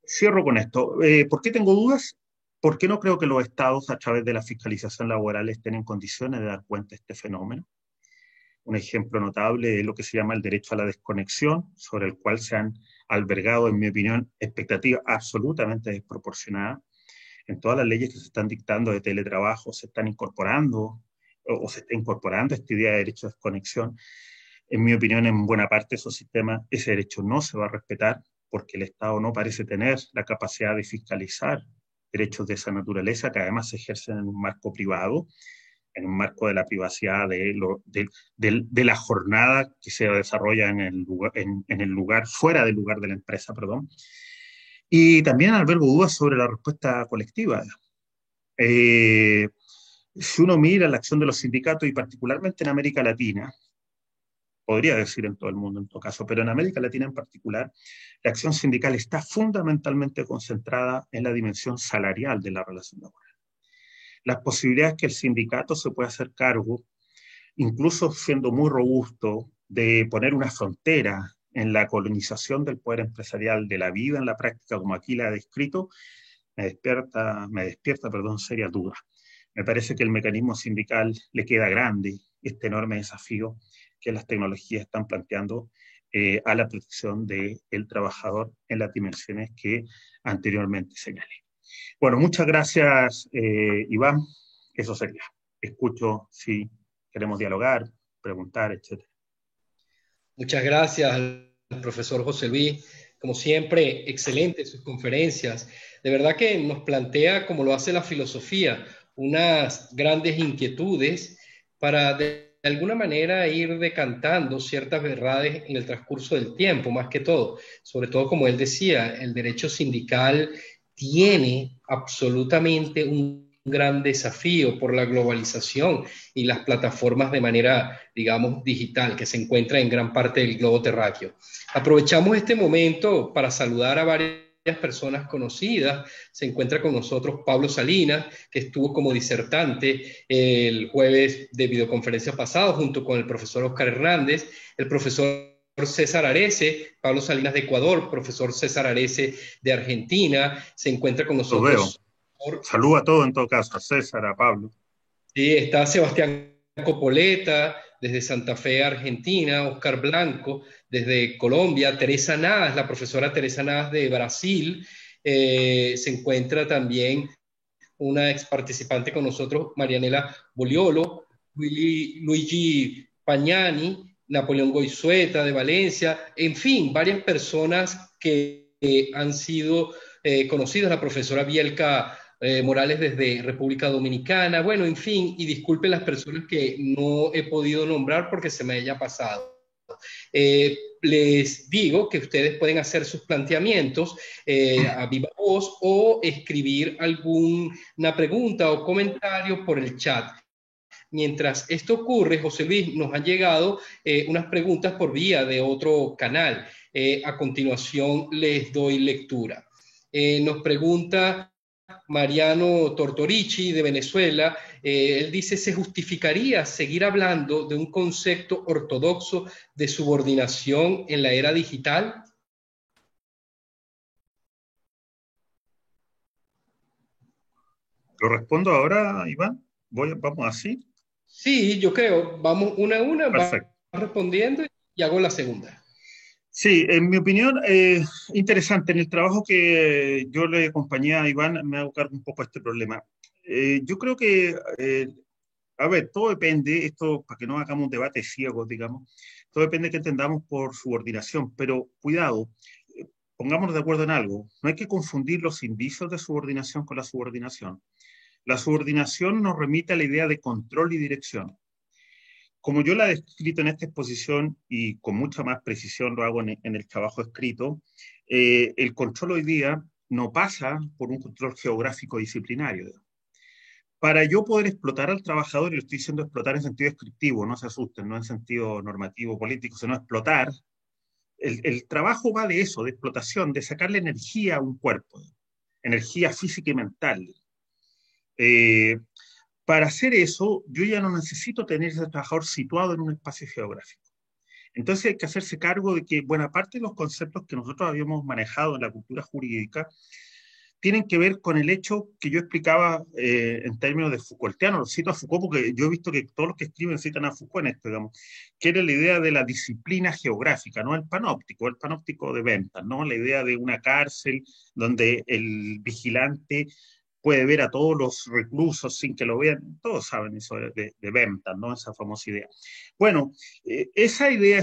Cierro con esto. ¿Por qué tengo dudas? Porque no creo que los estados, a través de la fiscalización laboral, estén en condiciones de dar cuenta de este fenómeno. Un ejemplo notable es lo que se llama el derecho a la desconexión, sobre el cual se han albergado, en mi opinión, expectativas absolutamente desproporcionadas. En todas las leyes que se están dictando de teletrabajo se están incorporando o se está incorporando esta idea de derecho a desconexión. En mi opinión, en buena parte de esos sistemas, ese derecho no se va a respetar porque el Estado no parece tener la capacidad de fiscalizar derechos de esa naturaleza, que además se ejercen en un marco privado, en un marco de la privacidad de la jornada que se desarrolla en el lugar, fuera del lugar de la empresa, perdón. Y también albergo dudas sobre la respuesta colectiva. Eh, si uno mira la acción de los sindicatos, y particularmente en América Latina, podría decir en todo el mundo en todo caso, pero en América Latina en particular, la acción sindical está fundamentalmente concentrada en la dimensión salarial de la relación laboral. Las posibilidades que el sindicato se pueda hacer cargo, incluso siendo muy robusto, de poner una frontera en la colonización del poder empresarial de la vida en la práctica, como aquí la he descrito, me despierta, serias dudas. Me parece que el mecanismo sindical le queda grande este enorme desafío que las tecnologías están planteando a la protección del trabajador en las dimensiones que anteriormente señalé. Bueno, muchas gracias, Iván. Eso sería. Escucho si queremos dialogar, preguntar, etcétera. Muchas gracias al profesor José Luis. Como siempre, excelentes sus conferencias. De verdad que nos plantea, como lo hace la filosofía, unas grandes inquietudes para de alguna manera ir decantando ciertas verdades en el transcurso del tiempo, más que todo. Sobre todo, como él decía, el derecho sindical tiene absolutamente un gran desafío por la globalización y las plataformas de manera, digamos, digital que se encuentra en gran parte del globo terráqueo. Aprovechamos este momento para saludar a varias personas conocidas. Se encuentra con nosotros Pablo Salinas, que estuvo como disertante el jueves de videoconferencia pasado junto con el profesor Oscar Hernández, el profesor César Arece, Pablo Salinas de Ecuador, profesor César Arece de Argentina, se encuentra con Los veo. nosotros. Saludo a todos en todo caso, a César, a Pablo. Sí, está Sebastián Copoleta, desde Santa Fe, Argentina, Oscar Blanco, desde Colombia, Teresa Navas, la profesora Teresa Navas de Brasil, se encuentra también una ex participante con nosotros, Marianela Boliolo, Luigi Pagnani, Napoleón Goizueta de Valencia, en fin, varias personas que han sido conocidas, la profesora Bielka Morales desde República Dominicana, bueno, en fin, y disculpen las personas que no he podido nombrar porque se me haya pasado. Les digo que ustedes pueden hacer sus planteamientos a viva voz o escribir alguna pregunta o comentario por el chat. Mientras esto ocurre, José Luis, nos han llegado unas preguntas por vía de otro canal. A continuación les doy lectura. Nos pregunta Mariano Tortorici de Venezuela, él dice, ¿se justificaría seguir hablando de un concepto ortodoxo de subordinación en la era digital? ¿Lo respondo ahora, Iván? Vamos así. Sí, yo creo, vamos una a una, va Perfecto. respondiendo y hago la segunda. Sí, en mi opinión, interesante. En el trabajo que yo le acompañé a Iván, me hago cargo un poco de este problema. Yo creo que, a ver, todo depende, esto para que no hagamos un debate ciego, digamos, todo depende de que entendamos por subordinación, pero cuidado, pongámonos de acuerdo en algo, no hay que confundir los indicios de subordinación con la subordinación. La subordinación nos remite a la idea de control y dirección. Como yo la he descrito en esta exposición y con mucha más precisión lo hago en el trabajo escrito, el control hoy día no pasa por un control geográfico disciplinario. Para yo poder explotar al trabajador, y lo estoy diciendo explotar en sentido descriptivo, no se asusten, no en sentido normativo político, sino explotar, el trabajo va de eso, de explotación, de sacarle energía a un cuerpo, energía física y mental. Eh, para hacer eso, yo ya no necesito tener ese trabajador situado en un espacio geográfico. Entonces hay que hacerse cargo de que buena parte de los conceptos que nosotros habíamos manejado en la cultura jurídica tienen que ver con el hecho que yo explicaba en términos de Foucaultiano. Lo cito a Foucault porque yo he visto que todos los que escriben citan a Foucault en esto, digamos, que era la idea de la disciplina geográfica, no el panóptico de ventas, ¿no? La idea de una cárcel donde el vigilante puede ver a todos los reclusos sin que lo vean. Todos saben eso de ventas, ¿no? Esa famosa idea. Bueno, esa idea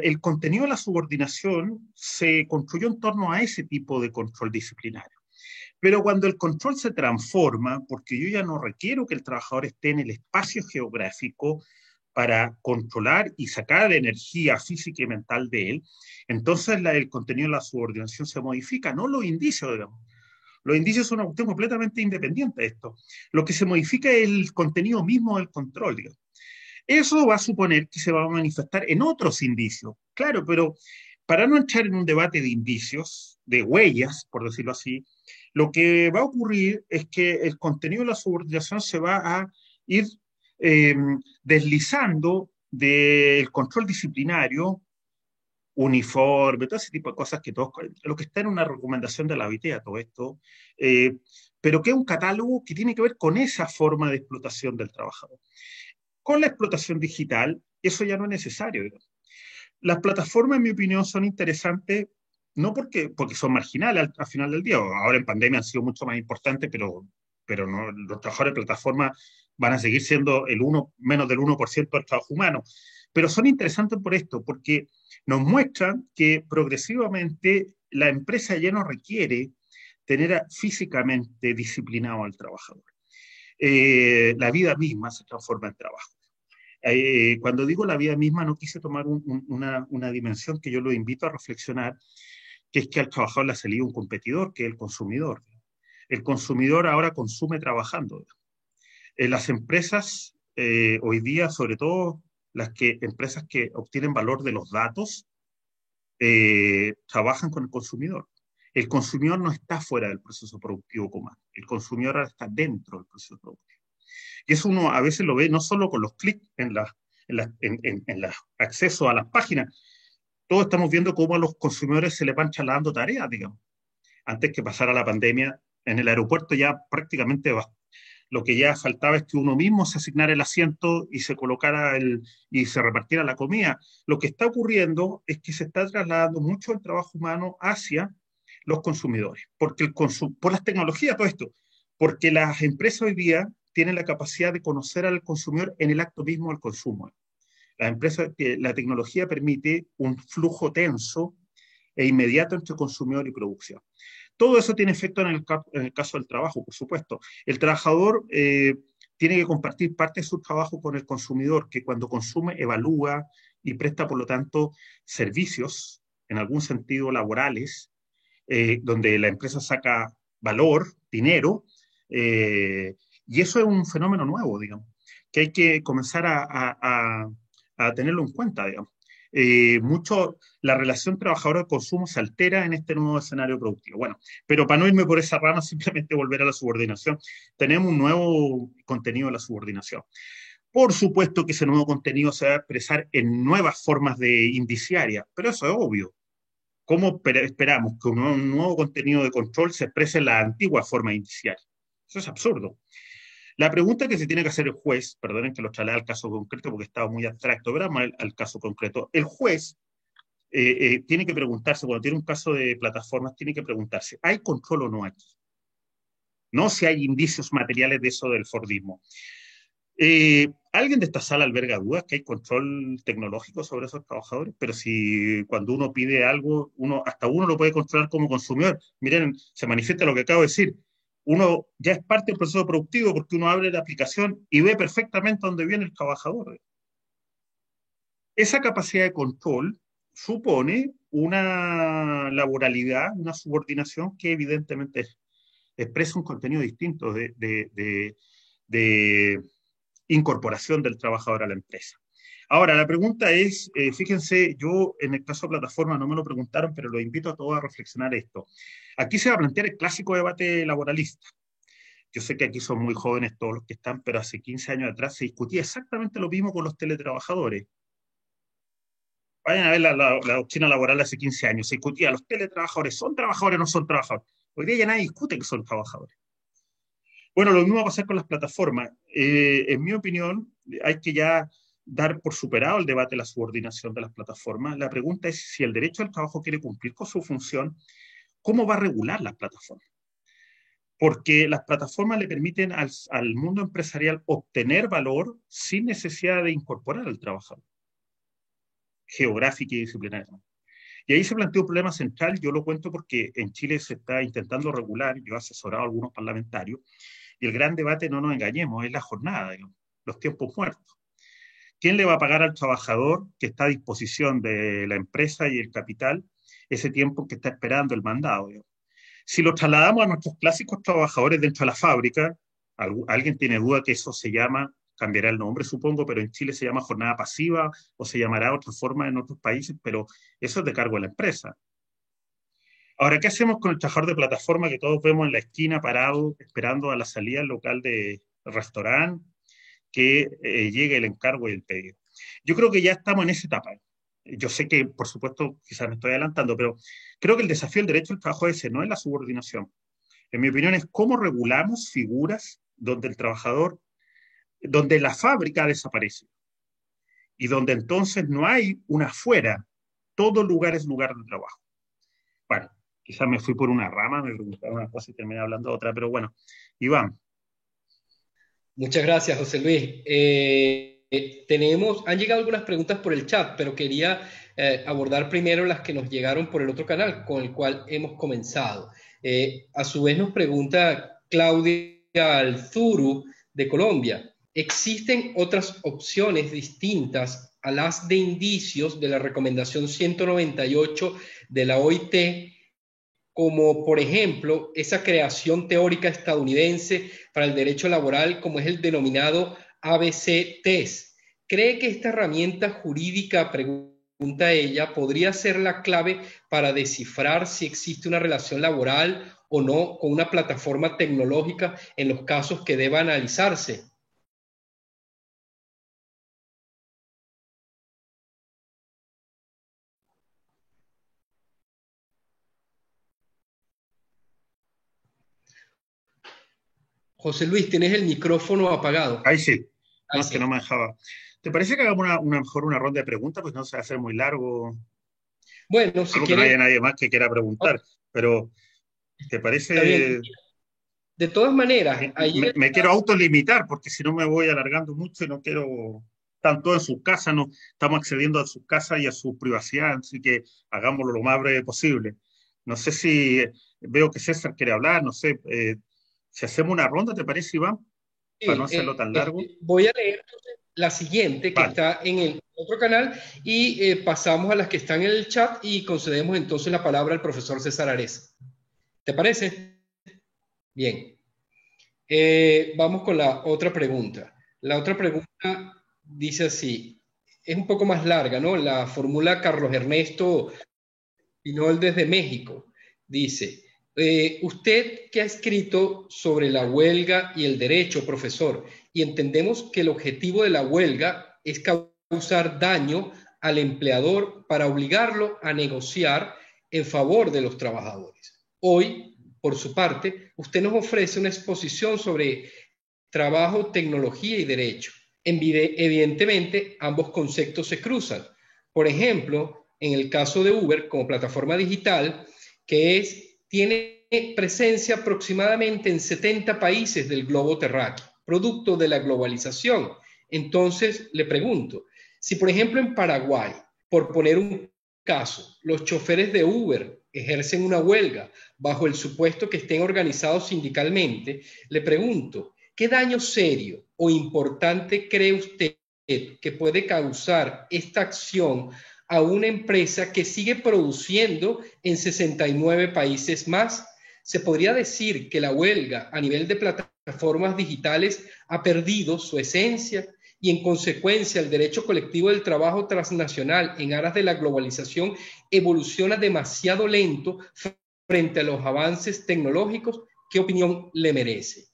el contenido de la subordinación se construyó en torno a ese tipo de control disciplinario. Pero cuando el control se transforma, porque yo ya no requiero que el trabajador esté en el espacio geográfico para controlar y sacar la energía física y mental de él, entonces el contenido de la subordinación se modifica, no los indicios, digamos. Los indicios son una cuestión completamente independiente de esto. Lo que se modifica es el contenido mismo del control, digamos. Eso va a suponer que se va a manifestar en otros indicios. Claro, pero para no entrar en un debate de indicios, de huellas, por decirlo así, lo que va a ocurrir es que el contenido de la subordinación se va a ir eh, deslizando del control disciplinario, uniforme, todo ese tipo de cosas que todos, lo que está en una recomendación de la OIT, todo esto, eh, pero que es un catálogo que tiene que ver con esa forma de explotación del trabajador. Con la explotación digital, eso ya no es necesario. Digamos. Las plataformas, en mi opinión, son interesantes, no porque son marginales al final del día. Ahora en pandemia han sido mucho más importantes, pero no, los trabajadores de plataforma van a seguir siendo menos del 1% del trabajo humano. Pero son interesantes por esto, porque nos muestran que progresivamente la empresa ya no requiere tener físicamente disciplinado al trabajador. La vida misma se transforma en trabajo. Cuando digo la vida misma, no quise tomar una dimensión que yo lo invito a reflexionar, que es que al trabajador le ha salido un competidor, que es el consumidor. El consumidor ahora consume trabajando. Las empresas, hoy día, sobre todo empresas que obtienen valor de los datos, trabajan con el consumidor. El consumidor no está fuera del proceso productivo común. El consumidor ahora está dentro del proceso productivo. Y eso uno a veces lo ve no solo con los clics en acceso a las páginas. Todos estamos viendo cómo a los consumidores se les van trasladando tareas, digamos. Antes que pasara la pandemia, en el aeropuerto ya prácticamente Lo que ya faltaba es que uno mismo se asignara el asiento y se colocara y se repartiera la comida. Lo que está ocurriendo es que se está trasladando mucho el trabajo humano hacia los consumidores, porque por las tecnologías, todo esto, porque las empresas hoy día tienen la capacidad de conocer al consumidor en el acto mismo del consumo. La tecnología permite un flujo tenso e inmediato entre consumidor y producción. Todo eso tiene efecto en el caso del trabajo, por supuesto. El trabajador tiene que compartir parte de su trabajo con el consumidor, que cuando consume evalúa y presta, por lo tanto, servicios, en algún sentido laborales, donde la empresa saca valor, dinero, y eso es un fenómeno nuevo, digamos, que hay que comenzar a tenerlo en cuenta, digamos. Mucho la relación trabajador-consumo se altera en este nuevo escenario productivo. Bueno, pero para no irme por esa rama, simplemente volver a la subordinación, tenemos un nuevo contenido de la subordinación. Por supuesto que ese nuevo contenido se va a expresar en nuevas formas de indiciaria, pero eso es obvio. ¿Cómo esperamos que un nuevo contenido de control se exprese en la antigua forma indiciaria? Eso es absurdo. La pregunta que se tiene que hacer el juez, perdonen que lo traslade al caso concreto porque estaba muy abstracto, pero vamos al caso concreto. El juez tiene que preguntarse, cuando tiene un caso de plataformas, tiene que preguntarse, ¿hay control o no aquí? No si hay indicios materiales de eso del Fordismo. ¿Alguien de esta sala alberga dudas que hay control tecnológico sobre esos trabajadores? Pero si cuando uno pide algo, hasta uno lo puede controlar como consumidor. Miren, se manifiesta lo que acabo de decir. Uno ya es parte del proceso productivo porque uno abre la aplicación y ve perfectamente dónde viene el trabajador. Esa capacidad de control supone una laboralidad, una subordinación que evidentemente expresa un contenido distinto de incorporación del trabajador a la empresa. Ahora, la pregunta es, fíjense, yo en el caso de plataforma no me lo preguntaron, pero los invito a todos a reflexionar esto. Aquí se va a plantear el clásico debate laboralista. Yo sé que aquí son muy jóvenes todos los que están, pero hace 15 años atrás se discutía exactamente lo mismo con los teletrabajadores. Vayan a ver la doctrina laboral de hace 15 años. Se discutía, los teletrabajadores son trabajadores o no son trabajadores. Hoy día ya nadie discute que son trabajadores. Bueno, lo mismo va a pasar con las plataformas. En mi opinión, hay que ya dar por superado el debate de la subordinación de las plataformas. La pregunta es si el derecho al trabajo quiere cumplir con su función, ¿cómo va a regular las plataformas? Porque las plataformas le permiten al mundo empresarial obtener valor sin necesidad de incorporar al trabajador, geográfica y disciplinaria. Y ahí se planteó un problema central, yo lo cuento porque en Chile se está intentando regular, yo he asesorado a algunos parlamentarios, y el gran debate, no nos engañemos, es la jornada, digamos, los tiempos muertos. ¿Quién le va a pagar al trabajador que está a disposición de la empresa y el capital ese tiempo que está esperando el mandado? Digamos? Si lo trasladamos a nuestros clásicos trabajadores dentro de la fábrica, ¿alguien tiene duda que eso se llama, cambiará el nombre supongo, pero en Chile se llama jornada pasiva o se llamará de otra forma en otros países, pero eso es de cargo de la empresa. Ahora, ¿qué hacemos con el trabajador de plataforma que todos vemos en la esquina parado esperando a la salida del local de restaurante que llegue el encargo y el pedido? Yo creo que ya estamos en esa etapa. Yo sé que, por supuesto, quizás me estoy adelantando, pero creo que el desafío del derecho al trabajo ese no es la subordinación. En mi opinión es cómo regulamos figuras donde el trabajador, donde la fábrica desaparece y donde entonces no hay una afuera, todo lugar es lugar de trabajo. Bueno, quizás me fui por una rama, me preguntaron una cosa y terminé hablando de otra, pero bueno, Iván. Muchas gracias, José Luis. Han llegado algunas preguntas por el chat, pero quería abordar primero las que nos llegaron por el otro canal con el cual hemos comenzado. A su vez nos pregunta Claudia Alzuru de Colombia. ¿Existen otras opciones distintas a las de indicios de la recomendación 198 de la OIT, como por ejemplo esa creación teórica estadounidense para el derecho laboral como es el denominado ABC-TEST? ¿Cree que esta herramienta jurídica, pregunta ella, podría ser la clave para descifrar si existe una relación laboral o no con una plataforma tecnológica en los casos que deba analizarse? José Luis, tienes el micrófono apagado. Ahí sí. No, Ahí es que no sí. me dejaba. ¿Te parece que hagamos mejor una ronda de preguntas? Pues no se va a hacer muy largo. Bueno, si Algo que no quieres, haya nadie más que quiera oh, preguntar. Pero, ¿te está bien. parece? De todas maneras, ayer, Me quiero autolimitar porque si no me voy alargando mucho y no quiero. Están todos en sus casas, no estamos accediendo a sus casas y a su privacidad, así que hagámoslo lo más breve posible. No sé si veo que César quiere hablar, no sé. Si hacemos una ronda, ¿te parece, Iván? Para no sí, hacerlo tan largo. voy a leer la siguiente que Vale. está en el otro canal y pasamos a las que están en el chat y concedemos entonces la palabra al profesor César Ares. ¿Te parece? Bien. Vamos con la otra pregunta. La otra pregunta dice así, es un poco más larga, ¿no? La formula Carlos Ernesto Pinol desde México. Dice, usted que ha escrito sobre la huelga y el derecho, profesor, y entendemos que el objetivo de la huelga es causar daño al empleador para obligarlo a negociar en favor de los trabajadores. Hoy, por su parte, usted nos ofrece una exposición sobre trabajo, tecnología y derecho. Evidentemente, ambos conceptos se cruzan. Por ejemplo, en el caso de Uber como plataforma digital, tiene presencia aproximadamente en 70 países del globo terráqueo, producto de la globalización. Entonces, le pregunto, si por ejemplo en Paraguay, por poner un caso, los choferes de Uber ejercen una huelga bajo el supuesto que estén organizados sindicalmente, le pregunto, ¿qué daño serio o importante cree usted que puede causar esta acción a una empresa que sigue produciendo en 69 países más? Se podría decir que la huelga a nivel de plataformas digitales ha perdido su esencia y en consecuencia el derecho colectivo del trabajo transnacional en aras de la globalización evoluciona demasiado lento frente a los avances tecnológicos. ¿Qué opinión le merece?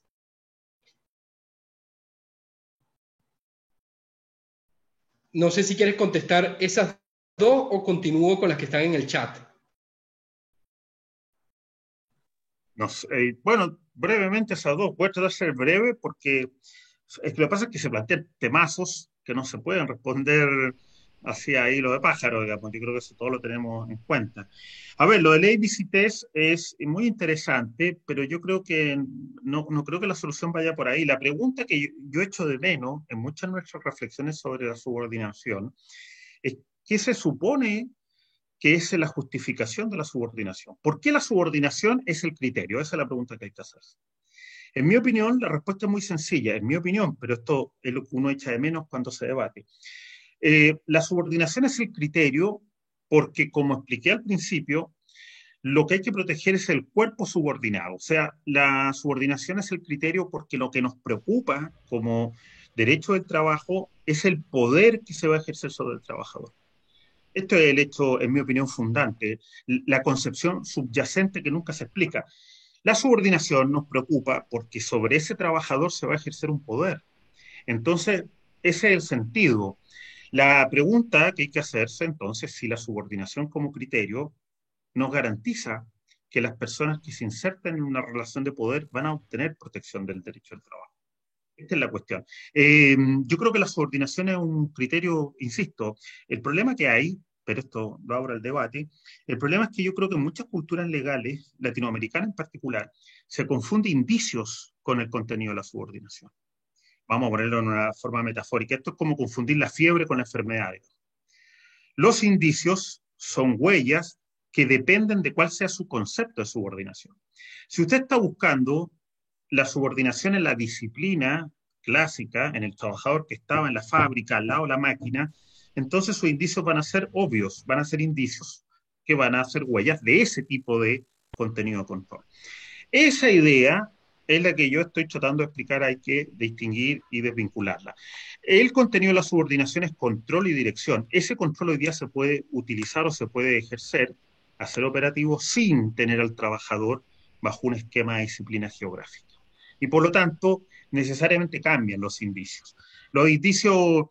No sé si quieres contestar esas dos o continúo con las que están en el chat. No sé, bueno, brevemente esas dos. Voy a tratar de ser breve porque es que lo que pasa es que se plantean temazos que no se pueden responder así a hilo de pájaro, digamos. Yo creo que eso todo lo tenemos en cuenta. A ver, lo del ABC Test es muy interesante, pero yo creo que no creo que la solución vaya por ahí. La pregunta que yo echo de menos en muchas de nuestras reflexiones sobre la subordinación es qué se supone que es la justificación de la subordinación. ¿Por qué la subordinación es el criterio? Esa es la pregunta que hay que hacer. En mi opinión, la respuesta es muy sencilla, en mi opinión, pero esto es lo que uno echa de menos cuando se debate. La subordinación es el criterio porque, como expliqué al principio, lo que hay que proteger es el cuerpo subordinado. O sea, la subordinación es el criterio porque lo que nos preocupa como derecho del trabajo es el poder que se va a ejercer sobre el trabajador. Esto es el hecho, en mi opinión, fundante, la concepción subyacente que nunca se explica. La subordinación nos preocupa porque sobre ese trabajador se va a ejercer un poder. Entonces, ese es el sentido. La pregunta que hay que hacerse entonces, si la subordinación como criterio nos garantiza que las personas que se insertan en una relación de poder van a obtener protección del derecho al trabajo. Esta es la cuestión. Yo creo que la subordinación es un criterio, insisto, el problema que hay, pero esto lo abro al debate, el problema es que yo creo que en muchas culturas legales, latinoamericanas en particular, se confunde indicios con el contenido de la subordinación. Vamos a ponerlo en una forma metafórica. Esto es como confundir la fiebre con la enfermedad. Los indicios son huellas que dependen de cuál sea su concepto de subordinación. Si usted está buscando la subordinación en la disciplina clásica, en el trabajador que estaba en la fábrica al lado de la máquina, entonces sus indicios van a ser obvios, van a ser indicios que van a ser huellas de ese tipo de contenido de control. Esa idea es la que yo estoy tratando de explicar, hay que distinguir y desvincularla. El contenido de la subordinación es control y dirección. Ese control hoy día se puede utilizar o se puede ejercer, hacer operativo sin tener al trabajador bajo un esquema de disciplina geográfica. Y por lo tanto, necesariamente cambian los indicios. Los indicios,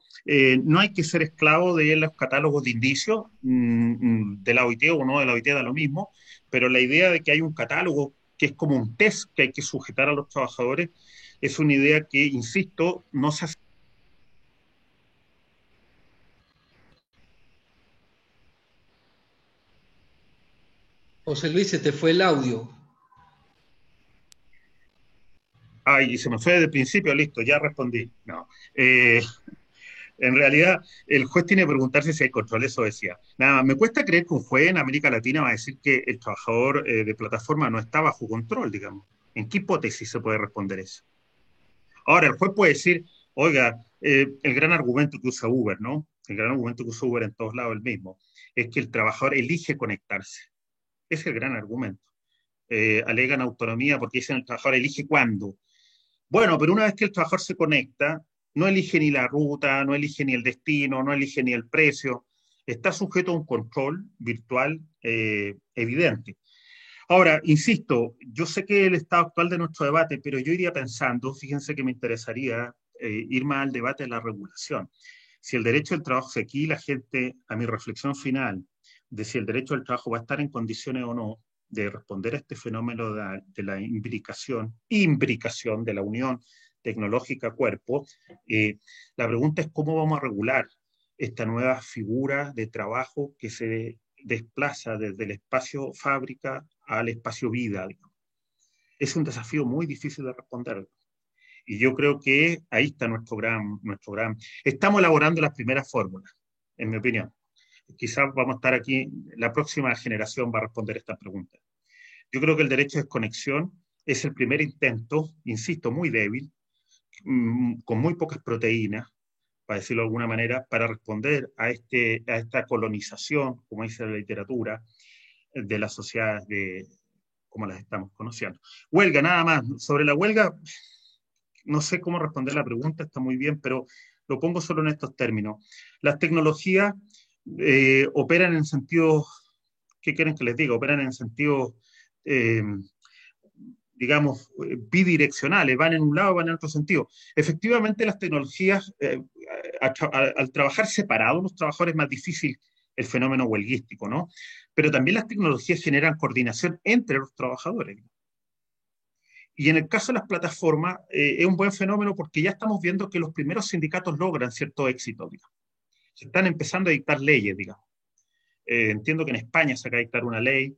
no hay que ser esclavo de los catálogos de indicios de la OIT o no de la OIT, da lo mismo, pero la idea de que hay un catálogo que es como un test que hay que sujetar a los trabajadores, es una idea que, insisto, no se hace. José Luis, se te fue el audio. Ay, y se me fue desde el principio, listo, ya respondí. No. En realidad, el juez tiene que preguntarse si hay control, eso decía. Nada, me cuesta creer que un juez en América Latina va a decir que el trabajador de plataforma no está bajo control, digamos. ¿En qué hipótesis se puede responder eso? Ahora, el juez puede decir, oiga, el gran argumento que usa Uber, ¿no? El gran argumento que usa Uber en todos lados el mismo, es que el trabajador elige conectarse. Ese es el gran argumento. Alegan autonomía porque dicen el trabajador elige cuándo. Bueno, pero una vez que el trabajador se conecta, no elige ni la ruta, no elige ni el destino, no elige ni el precio. Está sujeto a un control virtual evidente. Ahora, insisto, yo sé que el estado actual de nuestro debate, pero yo iría pensando, fíjense que me interesaría ir más al debate de la regulación. Si el derecho al trabajo, si aquí la gente, a mi reflexión final, de si el derecho al trabajo va a estar en condiciones o no de responder a este fenómeno de la imbricación de la unión tecnológica cuerpo, la pregunta es cómo vamos a regular esta nueva figura de trabajo que se desplaza desde el espacio fábrica al espacio vida. Es un desafío muy difícil de responder. Y yo creo que ahí está nuestro gran... Estamos elaborando las primeras fórmulas, en mi opinión. Quizás vamos a estar aquí, la próxima generación va a responder esta pregunta. Yo creo que el derecho de desconexión es el primer intento, insisto, muy débil, con muy pocas proteínas, para decirlo de alguna manera, para responder a esta colonización, como dice la literatura, de las sociedades como las estamos conociendo. Huelga, nada más. Sobre la huelga, no sé cómo responder la pregunta, está muy bien, pero lo pongo solo en estos términos. Las tecnologías operan en sentido, ¿qué quieren que les diga? Operan en sentido, eh, digamos, bidireccionales, van en un lado, van en otro sentido. Efectivamente, las tecnologías, al trabajar separados, los trabajadores es más difícil el fenómeno huelguístico, ¿no? Pero también las tecnologías generan coordinación entre los trabajadores. Y en el caso de las plataformas, es un buen fenómeno porque ya estamos viendo que los primeros sindicatos logran cierto éxito, digamos. Se están empezando a dictar leyes, digamos. Entiendo que en España se acaba de dictar una ley.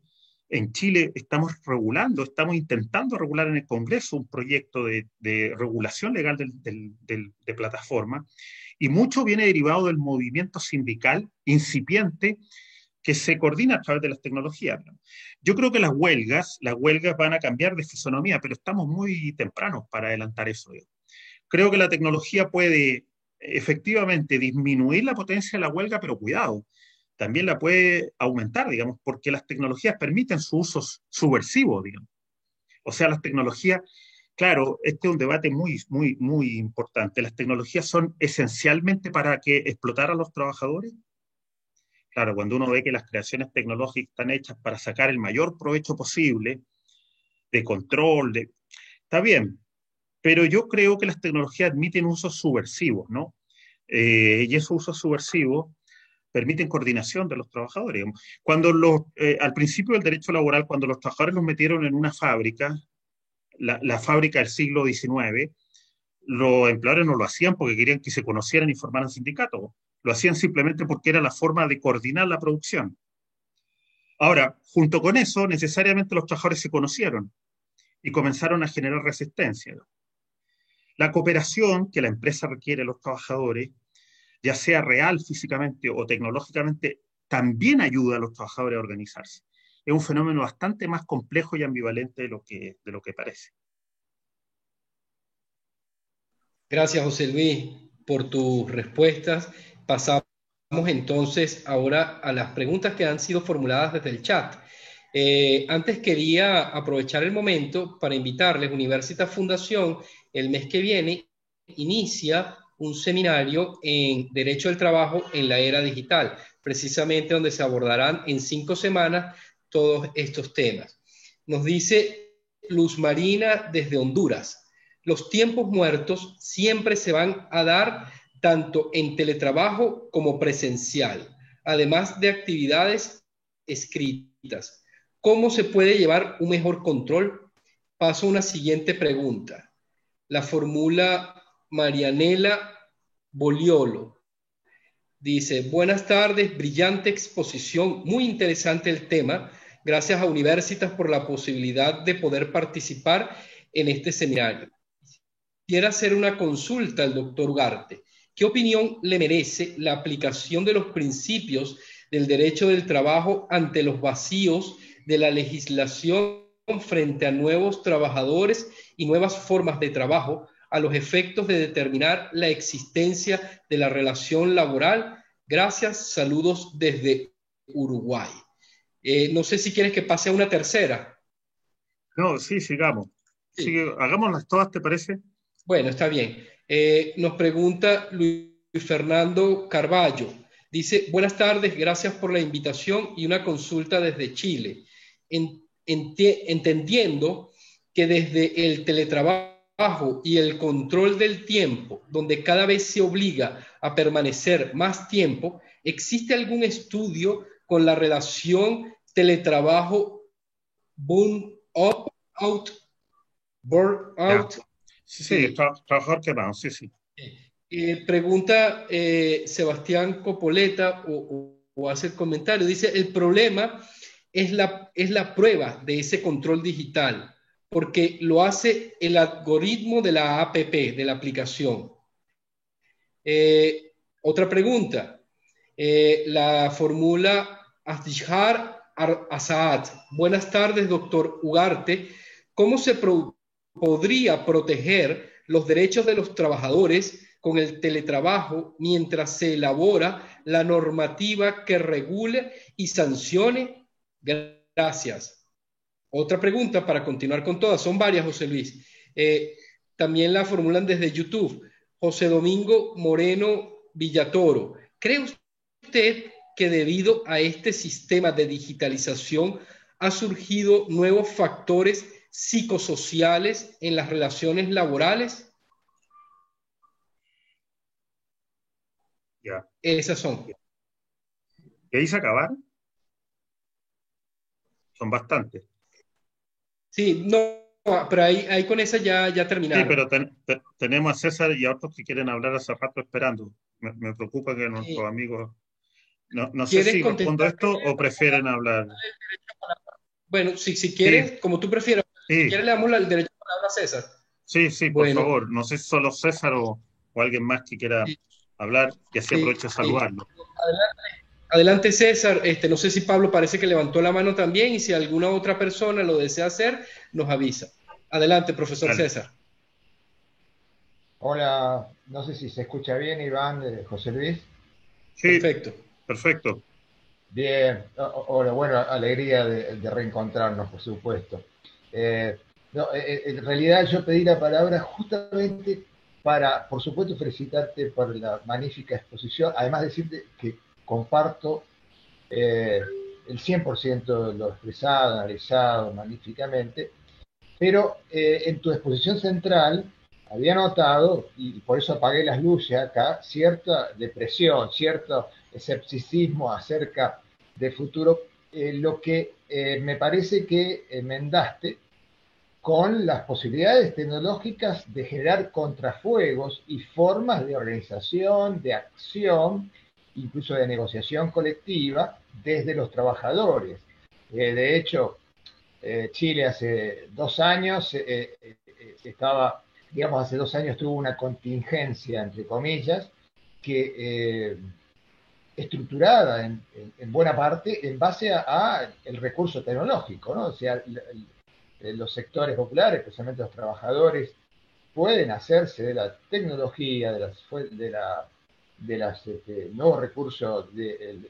En Chile estamos regulando, estamos intentando regular en el Congreso un proyecto de regulación legal de plataforma. Y mucho viene derivado del movimiento sindical incipiente que se coordina a través de las tecnologías. Yo creo que las huelgas van a cambiar de fisonomía, pero estamos muy tempranos para adelantar eso. Creo que la tecnología puede efectivamente disminuir la potencia de la huelga, pero cuidado, también la puede aumentar, digamos, porque las tecnologías permiten su uso subversivo, digamos. O sea, las tecnologías, claro, este es un debate muy importante. ¿Las tecnologías son esencialmente para que explotar a los trabajadores? Claro, cuando uno ve que las creaciones tecnológicas están hechas para sacar el mayor provecho posible, de control, está bien, pero yo creo que las tecnologías admiten usos subversivos, ¿no? Y esos usos subversivos permiten coordinación de los trabajadores. Al principio del derecho laboral, cuando los trabajadores los metieron en una fábrica, la fábrica del siglo XIX, los empleadores no lo hacían porque querían que se conocieran y formaran sindicatos. Lo hacían simplemente porque era la forma de coordinar la producción. Ahora, junto con eso, necesariamente los trabajadores se conocieron y comenzaron a generar resistencia. La cooperación que la empresa requiere de los trabajadores, ya sea real físicamente o tecnológicamente, también ayuda a los trabajadores a organizarse. Es un fenómeno bastante más complejo y ambivalente de lo que parece. Gracias, José Luis, por tus respuestas. Pasamos entonces ahora a las preguntas que han sido formuladas desde el chat. Antes quería aprovechar el momento para invitarles, Universitas Fundación, el mes que viene inicia un seminario en Derecho del Trabajo en la era digital, precisamente donde se abordarán en 5 semanas todos estos temas. Nos dice Luz Marina desde Honduras: los tiempos muertos siempre se van a dar tanto en teletrabajo como presencial, además de actividades escritas. ¿Cómo se puede llevar un mejor control? Paso a una siguiente pregunta. La formula Marianela Boliolo. Dice, buenas tardes, brillante exposición, muy interesante el tema. Gracias a Universitas por la posibilidad de poder participar en este seminario. Quiero hacer una consulta al doctor Ugarte. ¿Qué opinión le merece la aplicación de los principios del derecho del trabajo ante los vacíos de la legislación frente a nuevos trabajadores y nuevas formas de trabajo a los efectos de determinar la existencia de la relación laboral? Gracias, saludos desde Uruguay. No sé si quieres que pase a una tercera. No, sí, sigamos. Sí. Sigue, hagámoslas todas, ¿te parece? Bueno, está bien. Nos pregunta Luis Fernando Carballo. Dice, buenas tardes, gracias por la invitación y una consulta desde Chile. Entendiendo que desde el teletrabajo y el control del tiempo, donde cada vez se obliga a permanecer más tiempo, ¿existe algún estudio con la relación teletrabajo burnout, Ya. burnout? Sí, sí, Sí. trabajador quemado, sí, sí. Pregunta Sebastián Copoleta o hace el comentario, dice, el problema es la prueba de ese control digital, porque lo hace el algoritmo de la APP, de la aplicación. Otra pregunta, la fórmula Asdihar Asaad. Buenas tardes, doctor Ugarte. ¿Cómo se podría proteger los derechos de los trabajadores con el teletrabajo mientras se elabora la normativa que regule y sancione? Gracias. Otra pregunta para continuar con todas. Son varias, José Luis. También la formulan desde YouTube. José Domingo Moreno Villatoro. ¿Cree usted que debido a este sistema de digitalización ha surgido nuevos factores psicosociales en las relaciones laborales? Ya. Esas son. ¿Y ahí se acabaron? Son bastantes. Sí, no, pero ahí con esa ya Sí, terminaron. pero tenemos a César y a otros que quieren hablar hace rato esperando. Me preocupa que nuestros Eh, amigos... No, no sé ¿Quieres si respondo contestar esto o prefieren hablar. Bueno, si Sí, quieres, como tú prefieras, si sí, quieres le damos el derecho a palabra a César. sí, sí, por Bueno, favor. No sé si solo César o alguien más que quiera sí, hablar y así sí, aprovecho de sí. saludarlo. Adelante César, no sé si Pablo parece que levantó la mano también y si alguna otra persona lo desea hacer, nos avisa. Adelante, profesor Dale. César. Hola, no sé si se escucha bien, Iván, José Luis. Sí, Perfecto. perfecto. Bien, hola, bueno, alegría de reencontrarnos, por supuesto. Eh, no, en realidad yo pedí la palabra justamente para, por supuesto, felicitarte por la magnífica exposición, además decirte que comparto eh, el 100% de lo expresado, analizado magníficamente, pero en tu exposición central había notado, y por eso apagué las luces acá, cierta depresión, cierto escepticismo acerca del futuro, lo que me parece que enmendaste con las posibilidades tecnológicas de generar contrafuegos y formas de organización, de acción, incluso de negociación colectiva desde los trabajadores. De hecho, Chile hace 2 años estaba, digamos, hace 2 años tuvo una contingencia, entre comillas, que estructurada en buena parte en base a el recurso tecnológico, ¿no? O sea, los sectores populares, especialmente los trabajadores, pueden hacerse de la tecnología, de nuevos recursos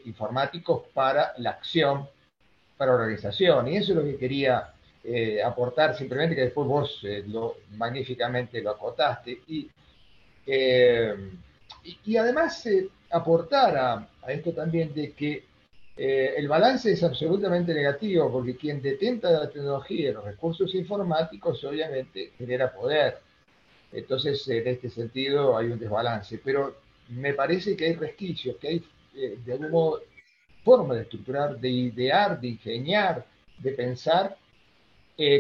informáticos para la acción, para organización. Y eso es lo que quería aportar, simplemente que después vos magníficamente lo acotaste. Eh, y además aportar a esto también de que el balance es absolutamente negativo, porque quien detenta la tecnología y los recursos informáticos obviamente genera poder. Entonces, en este sentido hay un desbalance. Pero me parece que hay resquicios, que hay de algún modo forma de estructurar, de idear, de ingeniar, de pensar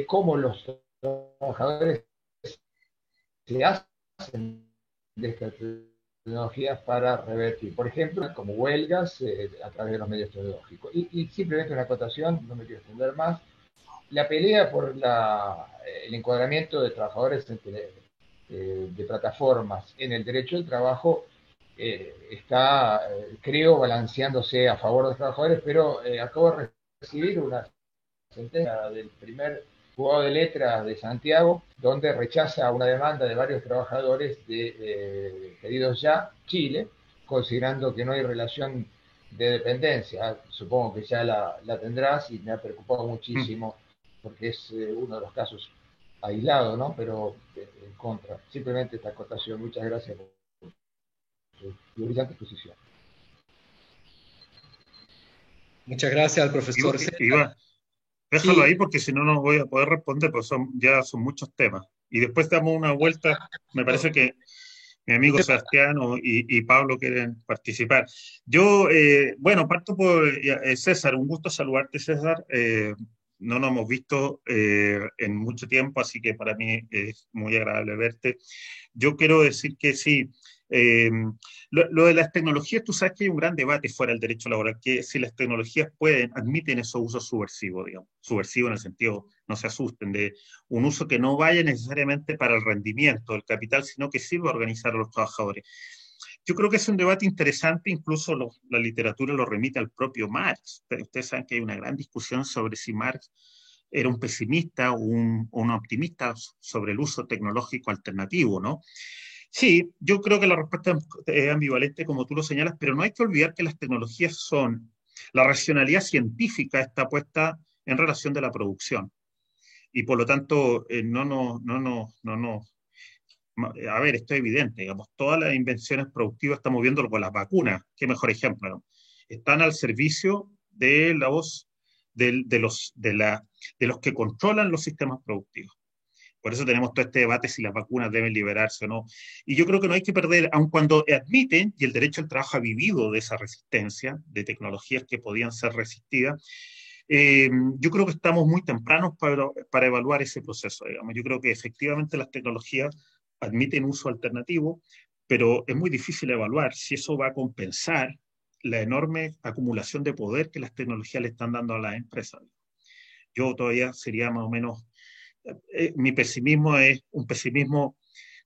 cómo los trabajadores se hacen de estas tecnologías para revertir, por ejemplo, como huelgas a través de los medios tecnológicos. Y simplemente una acotación, no me quiero extender más, la pelea por el encuadramiento de trabajadores de plataformas en el derecho del trabajo está, creo, balanceándose a favor de los trabajadores, pero acabo de recibir una sentencia del primer juzgado de letras de Santiago, donde rechaza una demanda de varios trabajadores de Pedidos Ya, Chile, considerando que no hay relación de dependencia. Supongo que ya la tendrás y me ha preocupado muchísimo porque es uno de los casos aislados, ¿no? Pero en contra. Simplemente esta acotación. Muchas gracias por su brillante exposición. Muchas gracias al profesor César. Déjalo Sí. ahí porque si no, no voy a poder responder, pues ya son muchos temas. Y después damos una vuelta. Me parece que mi amigo Sebastián y Pablo quieren participar. Yo, bueno, parto por César. Un gusto saludarte, César. No nos hemos visto en mucho tiempo, así que para mí es muy agradable verte. Yo quiero decir que sí, lo de las tecnologías, tú sabes que hay un gran debate fuera del derecho laboral, que si las tecnologías admiten esos usos subversivos, digamos, subversivos en el sentido, no se asusten, de un uso que no vaya necesariamente para el rendimiento del capital, sino que sirva a organizar a los trabajadores. Yo creo que es un debate interesante, incluso la literatura lo remite al propio Marx. Ustedes saben que hay una gran discusión sobre si Marx era un pesimista o un optimista sobre el uso tecnológico alternativo, ¿no? Sí, yo creo que la respuesta es ambivalente, como tú lo señalas, pero no hay que olvidar que las tecnologías la racionalidad científica está puesta en relación de la producción. Y por lo tanto, a ver, esto es evidente, digamos, todas las invenciones productivas estamos viéndolo con las vacunas, qué mejor ejemplo, ¿no? Están al servicio de los que controlan los sistemas productivos. Por eso tenemos todo este debate si las vacunas deben liberarse o no. Y yo creo que no hay que perder, aun cuando admiten, y el derecho al trabajo ha vivido de esa resistencia, de tecnologías que podían ser resistidas, yo creo que estamos muy tempranos para evaluar ese proceso, digamos. Yo creo que efectivamente las tecnologías admiten uso alternativo, pero es muy difícil evaluar si eso va a compensar la enorme acumulación de poder que las tecnologías le están dando a las empresas. Yo todavía sería más o menos mi pesimismo es un pesimismo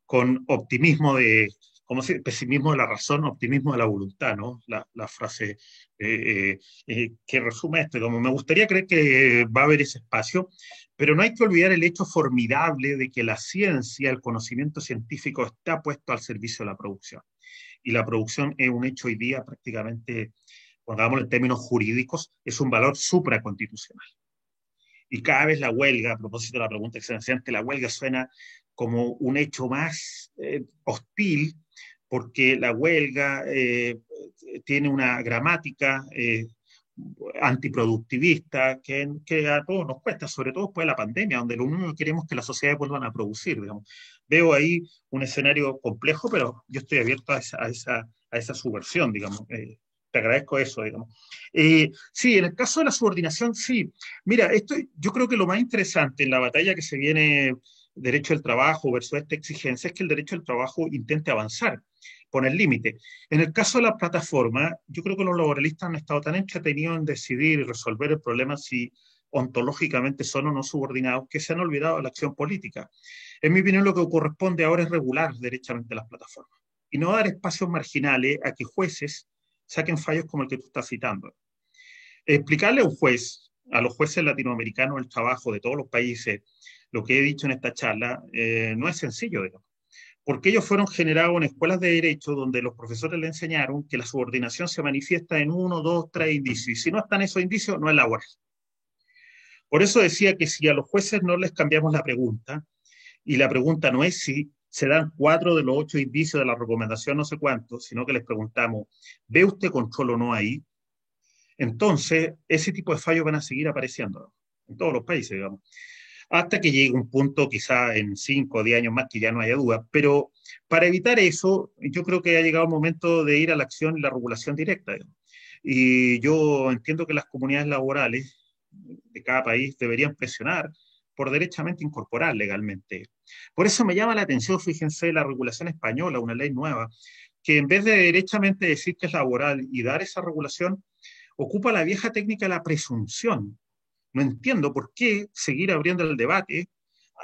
con optimismo ¿cómo se dice? Pesimismo de la razón, optimismo de la voluntad, ¿no? La frase que resume esto. Como me gustaría creer que va a haber ese espacio, pero no hay que olvidar el hecho formidable de que la ciencia, el conocimiento científico está puesto al servicio de la producción. Y la producción es un hecho hoy día prácticamente, pongámoslo en términos jurídicos, es un valor supraconstitucional. Y cada vez la huelga, a propósito de la pregunta que se hacía antes, la huelga suena como un hecho más hostil, porque la huelga tiene una gramática antiproductivista que a todos nos cuesta, sobre todo después de la pandemia, donde lo único que queremos es que las sociedades vuelvan a producir, digamos. Veo ahí un escenario complejo, pero yo estoy abierto a esa subversión, digamos. Te agradezco eso, digamos. Sí, en el caso de la subordinación, sí. Mira, yo creo que lo más interesante en la batalla que se viene derecho del trabajo versus esta exigencia es que el derecho del trabajo intente avanzar, poner límite. En el caso de la plataforma, yo creo que los laboralistas han estado tan entretenidos en decidir y resolver el problema si ontológicamente son o no subordinados que se han olvidado de la acción política. En mi opinión, lo que corresponde ahora es regular derechamente las plataformas y no dar espacios marginales a que jueces saquen fallos como el que tú estás citando. Explicarle a un juez, a los jueces latinoamericanos del trabajo de todos los países, lo que he dicho en esta charla, no es sencillo, digamos, porque ellos fueron generados en escuelas de derecho donde los profesores le enseñaron que la subordinación se manifiesta en 1, 2, 3 indicios, y si no están esos indicios, no es laboral. Por eso decía que si a los jueces no les cambiamos la pregunta, y la pregunta no es si se dan 4 de los 8 indicios de la recomendación no sé cuánto, sino que les preguntamos, ¿ve usted control o no ahí? Entonces, ese tipo de fallos van a seguir apareciendo en todos los países, digamos, hasta que llegue un punto, quizá en 5 o 10 años más, que ya no haya duda. Pero para evitar eso, yo creo que ha llegado el momento de ir a la acción y la regulación directa, digamos. Y yo entiendo que las comunidades laborales de cada país deberían presionar por derechamente incorporar legalmente. Por eso me llama la atención, fíjense, la regulación española, una ley nueva, que en vez de derechamente decir que es laboral y dar esa regulación, ocupa la vieja técnica de la presunción. No entiendo por qué seguir abriendo el debate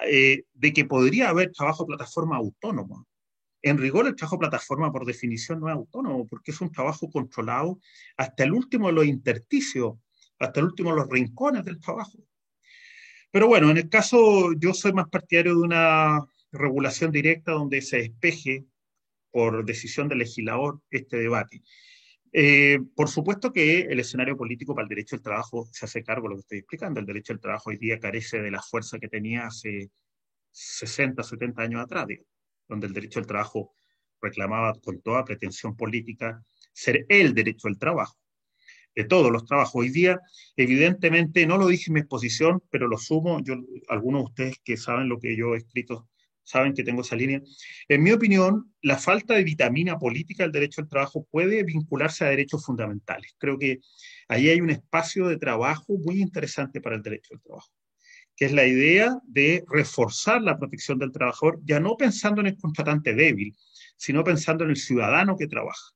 de que podría haber trabajo de plataforma autónomo. En rigor, el trabajo de plataforma, por definición, no es autónomo, porque es un trabajo controlado hasta el último de los intersticios, hasta el último de los rincones del trabajo. Pero bueno, en el caso, yo soy más partidario de una regulación directa donde se despeje por decisión del legislador este debate. Por supuesto que el escenario político para el derecho al trabajo se hace cargo de lo que estoy explicando. El derecho al trabajo hoy día carece de la fuerza que tenía hace 60, 70 años atrás, donde el derecho al trabajo reclamaba con toda pretensión política ser el derecho al trabajo, de todos los trabajos. Hoy día, evidentemente, no lo dije en mi exposición, pero lo sumo, algunos de ustedes que saben lo que yo he escrito, saben que tengo esa línea. En mi opinión, la falta de vitamina política del derecho al trabajo puede vincularse a derechos fundamentales. Creo que ahí hay un espacio de trabajo muy interesante para el derecho al trabajo, que es la idea de reforzar la protección del trabajador, ya no pensando en el contratante débil, sino pensando en el ciudadano que trabaja.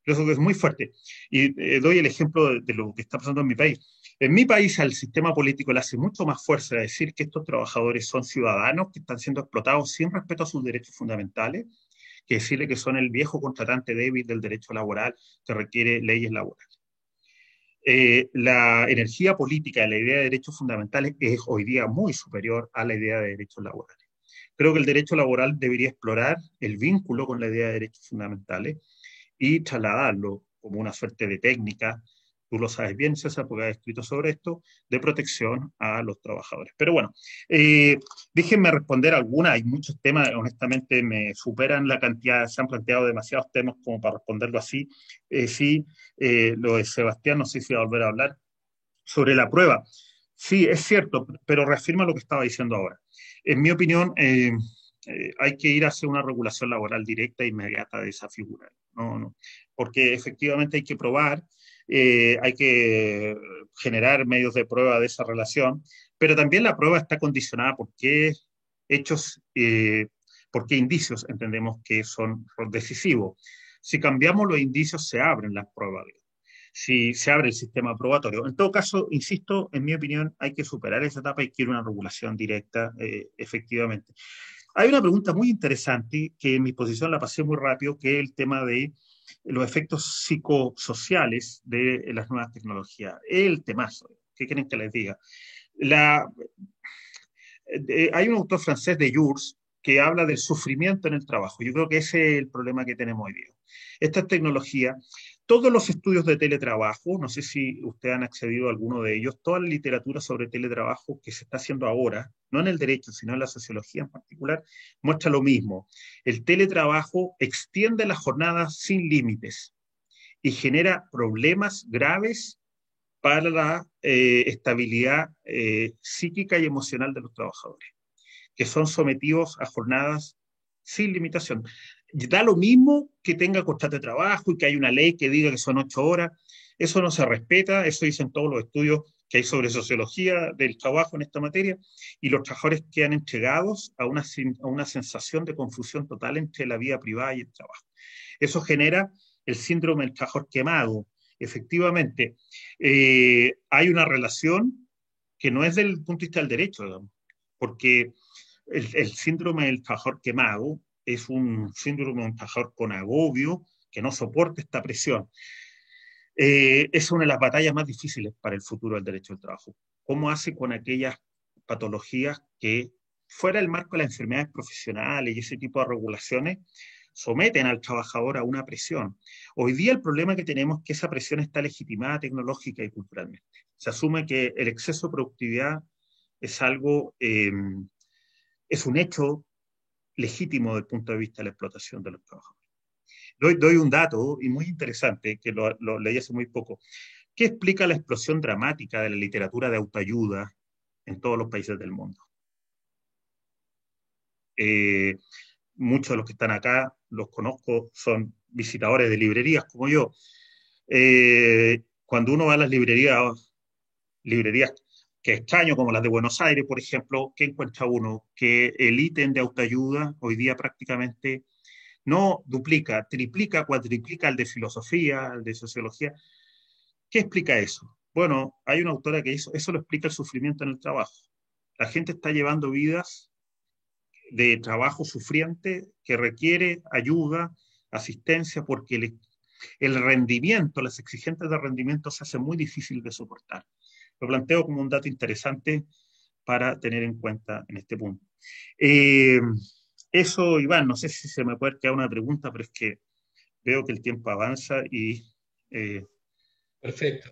Creo que es muy fuerte. Y doy el ejemplo de lo que está pasando en mi país. En mi país, al sistema político le hace mucho más fuerza decir que estos trabajadores son ciudadanos que están siendo explotados sin respeto a sus derechos fundamentales, que decirle que son el viejo contratante débil del derecho laboral que requiere leyes laborales. La energía política de la idea de derechos fundamentales es hoy día muy superior a la idea de derechos laborales. Creo que el derecho laboral debería explorar el vínculo con la idea de derechos fundamentales y trasladarlo como una suerte de técnica, tú lo sabes bien, César, porque has escrito sobre esto, de protección a los trabajadores. Pero bueno, déjenme responder algunas, hay muchos temas, honestamente me superan la cantidad, se han planteado demasiados temas como para responderlo así. Sí, lo de Sebastián, no sé si va a volver a hablar, sobre la prueba. Sí, es cierto, pero reafirma lo que estaba diciendo ahora. En mi opinión, hay que ir hacia una regulación laboral directa e inmediata de esa figura. No, porque efectivamente hay que probar, hay que generar medios de prueba de esa relación, pero también la prueba está condicionada por qué hechos, por qué indicios entendemos que son decisivos. Si cambiamos los indicios, se abren las pruebas, si se abre el sistema probatorio. En todo caso, insisto, en mi opinión, hay que superar esa etapa y quiero una regulación directa, efectivamente. Hay una pregunta muy interesante que en mi exposición la pasé muy rápido, que es el tema de los efectos psicosociales de las nuevas tecnologías. El temazo. ¿Qué quieren que les diga? Hay un autor francés de Jours que habla del sufrimiento en el trabajo. Yo creo que ese es el problema que tenemos hoy día. Esta tecnología, todos los estudios de teletrabajo, no sé si ustedes han accedido a alguno de ellos, toda la literatura sobre teletrabajo que se está haciendo ahora, no en el derecho, sino en la sociología en particular, muestra lo mismo. El teletrabajo extiende las jornadas sin límites y genera problemas graves para la estabilidad psíquica y emocional de los trabajadores, que son sometidos a jornadas sin limitación. Da lo mismo que tenga contrato de trabajo y que hay una ley que diga que son 8 horas. Eso no se respeta, eso dicen todos los estudios que hay sobre sociología del trabajo en esta materia, y los trabajadores quedan entregados a una sensación de confusión total entre la vida privada y el trabajo. Eso genera el síndrome del trabajador quemado. Efectivamente, hay una relación que no es del punto de vista del derecho, digamos, porque el síndrome del trabajador quemado es un síndrome de un trabajador con agobio que no soporta esta presión. Es una de las batallas más difíciles para el futuro del derecho al trabajo. ¿Cómo hace con aquellas patologías que, fuera del marco de las enfermedades profesionales y ese tipo de regulaciones, someten al trabajador a una presión? Hoy día el problema que tenemos es que esa presión está legitimada tecnológica y culturalmente. Se asume que el exceso de productividad es algo, es un hecho legítimo desde el punto de vista de la explotación de los trabajadores. Doy un dato y muy interesante, que lo leí hace muy poco, que explica la explosión dramática de la literatura de autoayuda en todos los países del mundo. Muchos de los que están acá, los conozco, son visitadores de librerías como yo. Cuando uno va a las librerías que extraño, como las de Buenos Aires, por ejemplo, ¿qué encuentra uno? Que el ítem de autoayuda hoy día prácticamente no duplica, triplica, cuadriplica el de filosofía, el de sociología. ¿Qué explica eso? Bueno, hay una autora que eso lo explica el sufrimiento en el trabajo. La gente está llevando vidas de trabajo sufriente que requiere ayuda, asistencia, porque el rendimiento, las exigencias de rendimiento se hace muy difícil de soportar. Lo planteo como un dato interesante para tener en cuenta en este punto. Eso, Iván, no sé si se me puede quedar una pregunta, pero es que veo que el tiempo avanza y... Perfecto.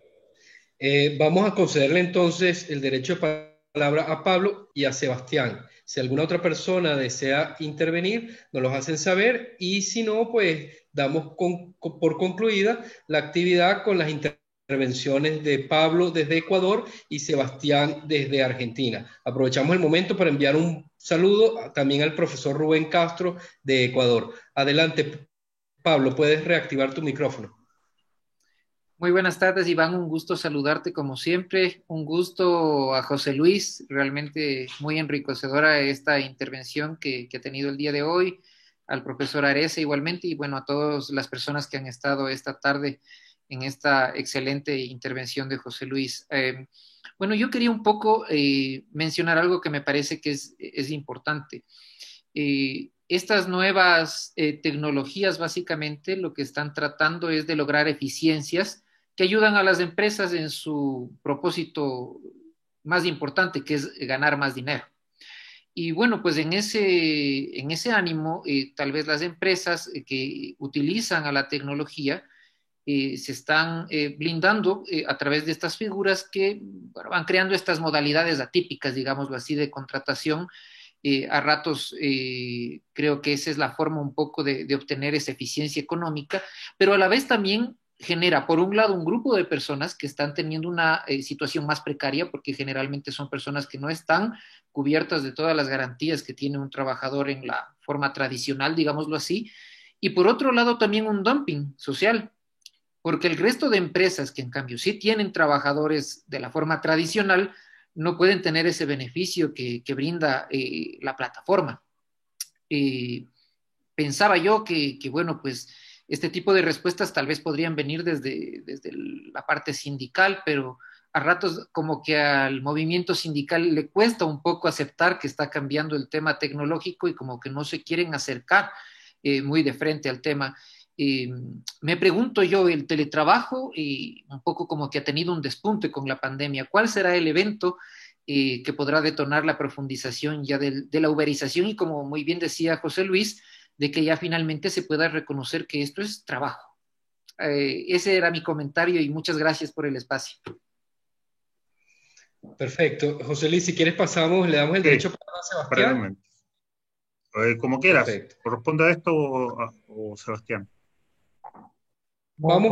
Vamos a concederle entonces el derecho de palabra a Pablo y a Sebastián. Si alguna otra persona desea intervenir, nos lo hacen saber y si no, pues damos por concluida la actividad con las intervenciones de Pablo desde Ecuador y Sebastián desde Argentina. Aprovechamos el momento para enviar un saludo también al profesor Rubén Castro de Ecuador. Adelante, Pablo, puedes reactivar tu micrófono. Muy buenas tardes, Iván. Un gusto saludarte como siempre. Un gusto a José Luis. Realmente muy enriquecedora esta intervención que ha tenido el día de hoy. Al profesor Arese igualmente y bueno, a todas las personas que han estado esta tarde en esta excelente intervención de José Luis. Bueno, yo quería un poco mencionar algo que me parece que es importante. Estas nuevas tecnologías básicamente lo que están tratando es de lograr eficiencias que ayudan a las empresas en su propósito más importante, que es ganar más dinero. Y bueno, pues en ese ánimo, tal vez las empresas que utilizan a la tecnología se están blindando a través de estas figuras que bueno, van creando estas modalidades atípicas, digámoslo así, de contratación. A ratos creo que esa es la forma un poco de obtener esa eficiencia económica, pero a la vez también genera, por un lado, un grupo de personas que están teniendo una situación más precaria, porque generalmente son personas que no están cubiertas de todas las garantías que tiene un trabajador en la forma tradicional, digámoslo así, y por otro lado también un dumping social, porque el resto de empresas que en cambio sí tienen trabajadores de la forma tradicional, no pueden tener ese beneficio que brinda la plataforma. Eh, Pensaba yo bueno, pues este tipo de respuestas tal vez podrían venir desde la parte sindical, pero a ratos como que al movimiento sindical le cuesta un poco aceptar que está cambiando el tema tecnológico y como que no se quieren acercar muy de frente al tema. Eh, Me pregunto yo, el teletrabajo, un poco como que ha tenido un despunte con la pandemia, ¿cuál será el evento que podrá detonar la profundización ya de la uberización y como muy bien decía José Luis, de que ya finalmente se pueda reconocer que esto es trabajo? Ese era mi comentario y muchas gracias por el espacio. Perfecto. José Luis, si quieres pasamos, le damos el derecho para Sebastián. Como quieras. Perfecto. ¿Corresponde a esto o Sebastián? Vamos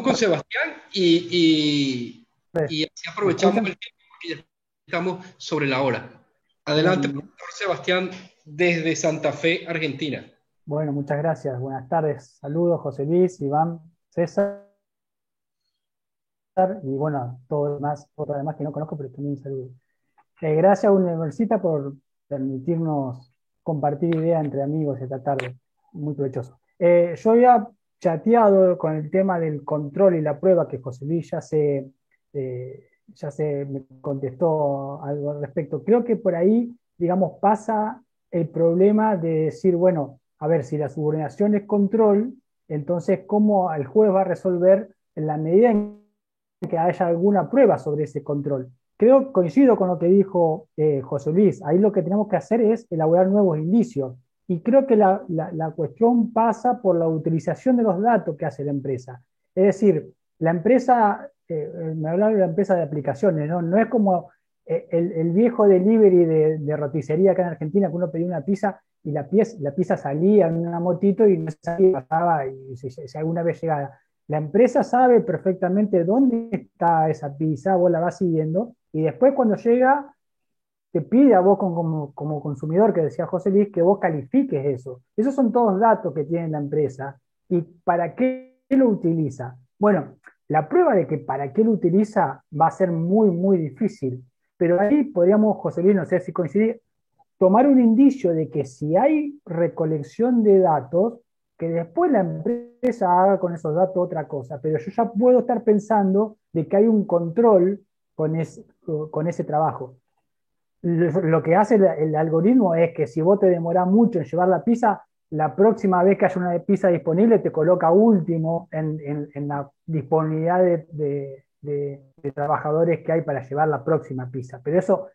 con Sebastián y así aprovechamos el tiempo porque ya estamos sobre la hora. Adelante, profesor Sebastián, desde Santa Fe, Argentina. Bueno, muchas gracias. Buenas tardes. Saludos, José Luis, Iván, César y bueno, todos demás que no conozco, pero también saludos. Gracias, Universita, por permitirnos compartir ideas entre amigos esta tarde. Muy provechoso. Yo había chateado con el tema del control y la prueba, que José Luis ya se me contestó algo al respecto. Creo que por ahí, digamos, pasa el problema de decir, bueno, a ver, si la subordinación es control, entonces, ¿cómo el juez va a resolver en la medida en que haya alguna prueba sobre ese control? Coincido con lo que dijo José Luis. Ahí lo que tenemos que hacer es elaborar nuevos indicios. Y creo que la cuestión pasa por la utilización de los datos que hace la empresa. Es decir, la empresa, me hablaba de la empresa de aplicaciones, ¿no? No es como el viejo delivery de roticería acá en Argentina, que uno pedía una pizza y la pizza salía en una motito y no salía, pasaba y si alguna vez llegaba. La empresa sabe perfectamente dónde está esa pizza, vos la vas siguiendo, y después cuando llega, te pide a vos como consumidor, que decía José Luis, que vos califiques eso. Esos son todos datos que tiene la empresa. ¿Y para qué lo utiliza? Bueno, La prueba de que para qué lo utiliza va a ser muy, muy difícil. Pero ahí podríamos, José Luis, no sé si coincide, tomar un indicio de que si hay recolección de datos, que después la empresa haga con esos datos otra cosa, pero yo ya puedo estar pensando de que hay un control con ese trabajo. Lo que hace el algoritmo es que si vos te demorás mucho en llevar la pizza, la próxima vez que haya una pizza disponible te coloca último en la disponibilidad de trabajadores que hay para llevar la próxima pizza. Pero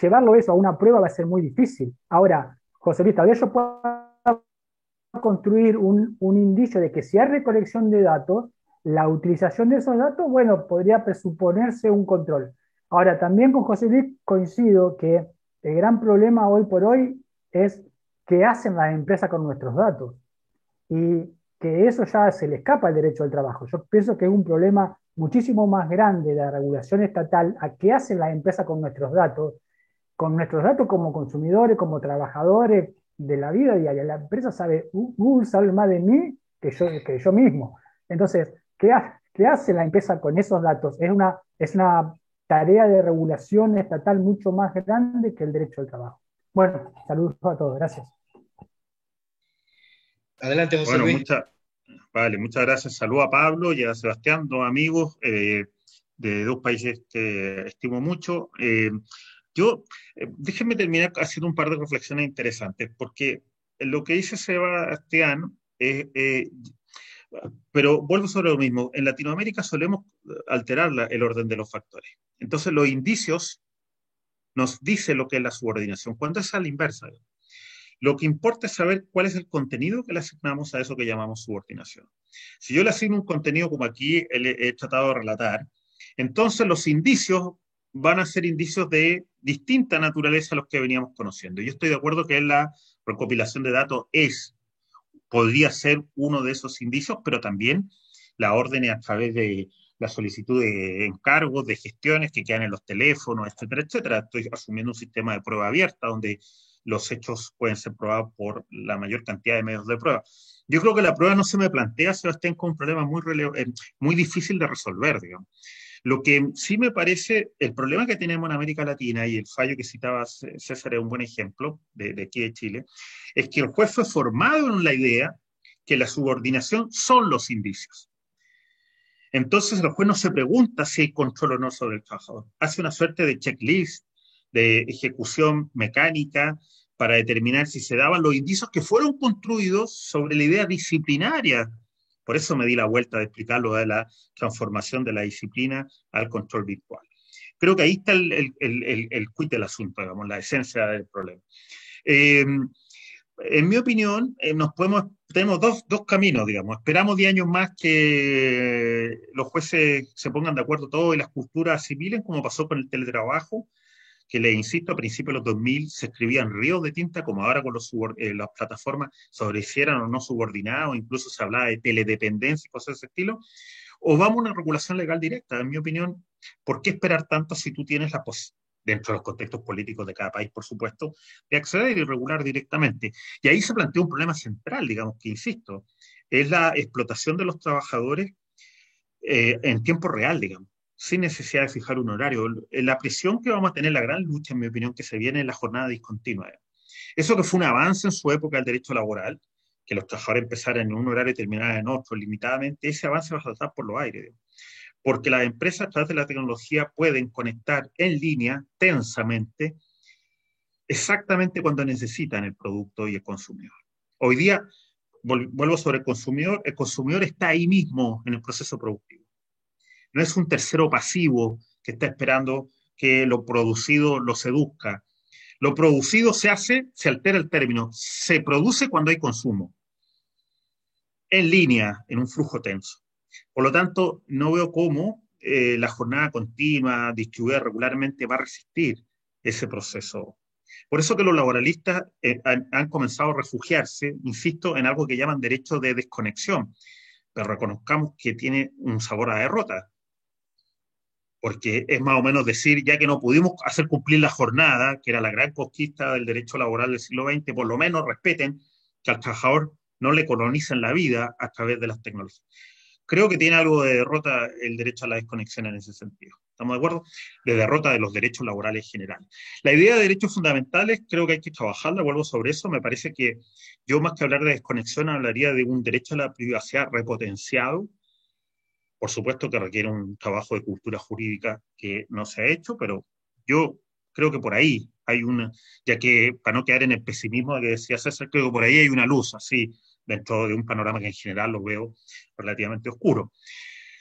llevarlo eso a una prueba va a ser muy difícil. Ahora, José Luis, tal vez yo pueda construir un indicio de que si hay recolección de datos, la utilización de esos datos, bueno, podría presuponerse un control. Ahora, también con José Luis coincido que el gran problema hoy por hoy es qué hacen las empresas con nuestros datos. Y que eso ya se le escapa al derecho al trabajo. Yo pienso que es un problema muchísimo más grande de la regulación estatal a qué hacen las empresas con nuestros datos como consumidores, como trabajadores de la vida diaria. La empresa sabe, Google sabe más de mí que yo mismo. Entonces, ¿qué hace la empresa con esos datos? Es una tarea de regulación estatal mucho más grande que el derecho al trabajo. Bueno, saludos a todos, gracias. Adelante, José Bueno, Luis. muchas gracias. Saludo a Pablo y a Sebastián, dos amigos de dos países que estimo mucho. Déjenme terminar haciendo un par de reflexiones interesantes, porque lo que dice Sebastián, pero vuelvo sobre lo mismo, en Latinoamérica solemos alterar el orden de los factores. Entonces los indicios nos dicen lo que es la subordinación, cuando es a la inversa. Lo que importa es saber cuál es el contenido que le asignamos a eso que llamamos subordinación. Si yo le asigno un contenido como aquí he tratado de relatar, entonces los indicios van a ser indicios de distinta naturaleza a los que veníamos conociendo. Yo estoy de acuerdo que la recopilación de datos podría ser uno de esos indicios, pero también la orden a través de la solicitud de encargos, de gestiones que quedan en los teléfonos, etcétera, etcétera. Estoy asumiendo un sistema de prueba abierta donde los hechos pueden ser probados por la mayor cantidad de medios de prueba. Yo creo que la prueba no se me plantea, Sebastián, con un problema muy difícil de resolver, digamos. Lo que sí me parece, el problema que tenemos en América Latina, y el fallo que citaba César es un buen ejemplo de aquí de Chile, es que el juez fue formado en la idea que la subordinación son los indicios. Entonces el juez no se pregunta si hay control o no sobre el trabajador. Hace una suerte de checklist, de ejecución mecánica, para determinar si se daban los indicios que fueron construidos sobre la idea disciplinaria. Por eso me di la vuelta de explicar lo de la transformación de la disciplina al control virtual. Creo que ahí está el quid del asunto, digamos, la esencia del problema. En mi opinión, tenemos dos caminos, digamos. Esperamos 10 años más que los jueces se pongan de acuerdo todos y las culturas asimilen, como pasó con el teletrabajo, que les insisto, a principios de los 2000 se escribían ríos de tinta, como ahora con las plataformas, sobre si eran o no subordinados, incluso se hablaba de teledependencia y cosas de ese estilo, o vamos a una regulación legal directa. En mi opinión, ¿por qué esperar tanto si tú tienes la posibilidad, dentro de los contextos políticos de cada país, por supuesto, de acceder y regular directamente? Y ahí se plantea un problema central, digamos, que insisto, es la explotación de los trabajadores en tiempo real, digamos, sin necesidad de fijar un horario. La presión que vamos a tener, la gran lucha, en mi opinión, que se viene en la jornada discontinua. Eso que fue un avance en su época del derecho laboral, que los trabajadores empezaran en un horario y terminaran en otro limitadamente, ese avance va a saltar por los aires, digamos. Porque las empresas a través de la tecnología pueden conectar en línea, tensamente, exactamente cuando necesitan el producto y el consumidor. Hoy día, vuelvo sobre el consumidor está ahí mismo en el proceso productivo. No es un tercero pasivo que está esperando que lo producido lo seduzca. Lo producido se altera el término, se produce cuando hay consumo, en línea, en un flujo tenso. Por lo tanto, no veo cómo la jornada continua, distribuida regularmente, va a resistir ese proceso. Por eso que los laboralistas han comenzado a refugiarse, insisto, en algo que llaman derecho de desconexión, pero reconozcamos que tiene un sabor a derrota, porque es más o menos decir, ya que no pudimos hacer cumplir la jornada, que era la gran conquista del derecho laboral del siglo XX, por lo menos respeten que al trabajador no le colonicen la vida a través de las tecnologías. creo que tiene algo de derrota el derecho a la desconexión en ese sentido. ¿Estamos de acuerdo? De derrota de los derechos laborales en general. La idea de derechos fundamentales creo que hay que trabajarla, vuelvo sobre eso. Me parece que yo más que hablar de desconexión hablaría de un derecho a la privacidad repotenciado. Por supuesto que requiere un trabajo de cultura jurídica que no se ha hecho, pero yo creo que por ahí hay una, ya que para no quedar en el pesimismo de que decía César, creo que por ahí hay una luz, así, dentro de un panorama que en general lo veo relativamente oscuro.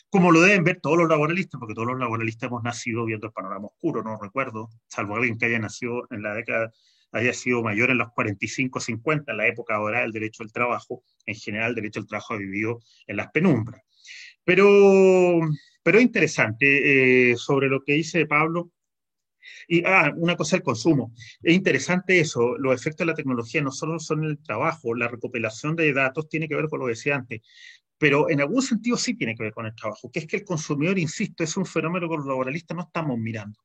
Como lo deben ver todos los laboralistas, porque todos los laboralistas hemos nacido viendo el panorama oscuro, no recuerdo, salvo alguien que haya nacido en la década, haya sido mayor en los 45, 50, en la época ahora del derecho al trabajo, en general el derecho al trabajo ha vivido en las penumbras. Pero, pero interesante sobre lo que dice Pablo. Y una cosa, el consumo. Es interesante eso, los efectos de la tecnología no solo son en el trabajo, la recopilación de datos tiene que ver con lo que decía antes, pero en algún sentido sí tiene que ver con el trabajo, que es que el consumidor, insisto, es un fenómeno que los laboralistas no estamos mirando,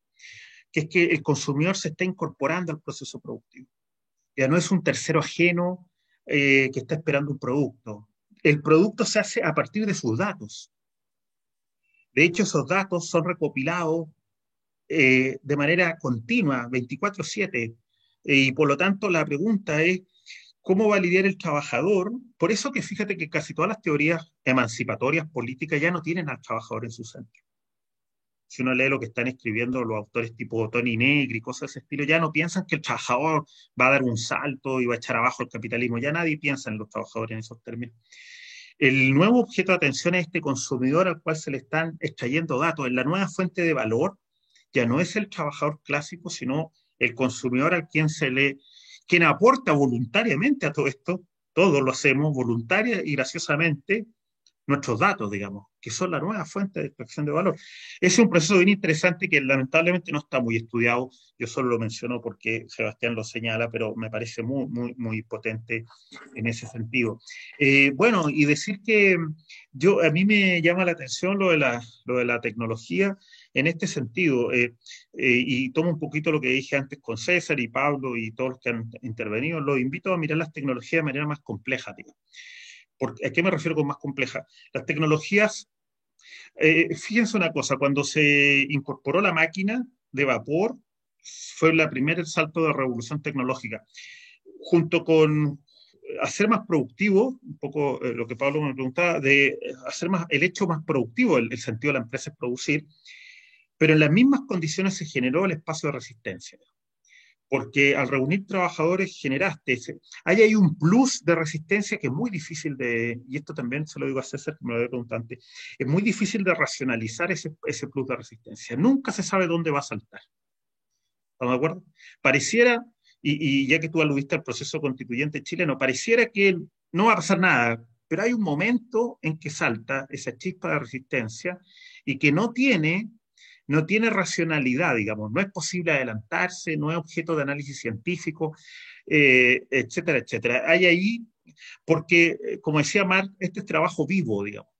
que es que el consumidor se está incorporando al proceso productivo. Ya no es un tercero ajeno que está esperando un producto. El producto se hace a partir de sus datos. De hecho, esos datos son recopilados de manera continua, 24/7, y por lo tanto la pregunta es, ¿cómo va a lidiar el trabajador? Por eso que fíjate que casi todas las teorías emancipatorias políticas ya no tienen al trabajador en su centro. Si uno lee lo que están escribiendo los autores tipo Tony Negri, cosas de ese estilo, ya no piensan que el trabajador va a dar un salto y va a echar abajo el capitalismo. Ya nadie piensa en los trabajadores en esos términos. El nuevo objeto de atención es este consumidor al cual se le están extrayendo datos. En la nueva fuente de valor ya no es el trabajador clásico, sino el consumidor al quien aporta voluntariamente a todo esto. Todos lo hacemos voluntaria y graciosamente nuestros datos, digamos, que son la nueva fuente de extracción de valor. Ese es un proceso bien interesante que lamentablemente no está muy estudiado. Yo solo lo menciono porque Sebastián lo señala, pero me parece muy, muy, muy potente en ese sentido. Bueno, y decir que a mí me llama la atención lo de la tecnología en este sentido, y tomo un poquito lo que dije antes con César y Pablo y todos los que han intervenido, los invito a mirar las tecnologías de manera más compleja, digamos. ¿A qué me refiero con más compleja? Las tecnologías, fíjense una cosa, cuando se incorporó la máquina de vapor, fue el primer salto de revolución tecnológica. Junto con hacer más productivo, un poco lo que Pablo me preguntaba, de hacer el hecho más productivo, el sentido de la empresa es producir, pero en las mismas condiciones se generó el espacio de resistencia. Porque al reunir trabajadores generaste hay ahí un plus de resistencia que es muy difícil y esto también se lo digo a César, que me lo había preguntado antes, es muy difícil de racionalizar ese plus de resistencia. Nunca se sabe dónde va a saltar. ¿Estamos de acuerdo? Pareciera, y ya que tú aludiste al proceso constituyente chileno, pareciera que no va a pasar nada, pero hay un momento en que salta esa chispa de resistencia y que no tiene racionalidad, digamos, no es posible adelantarse, no es objeto de análisis científico, etcétera, etcétera. Hay ahí, porque, como decía Marx, este es trabajo vivo, digamos.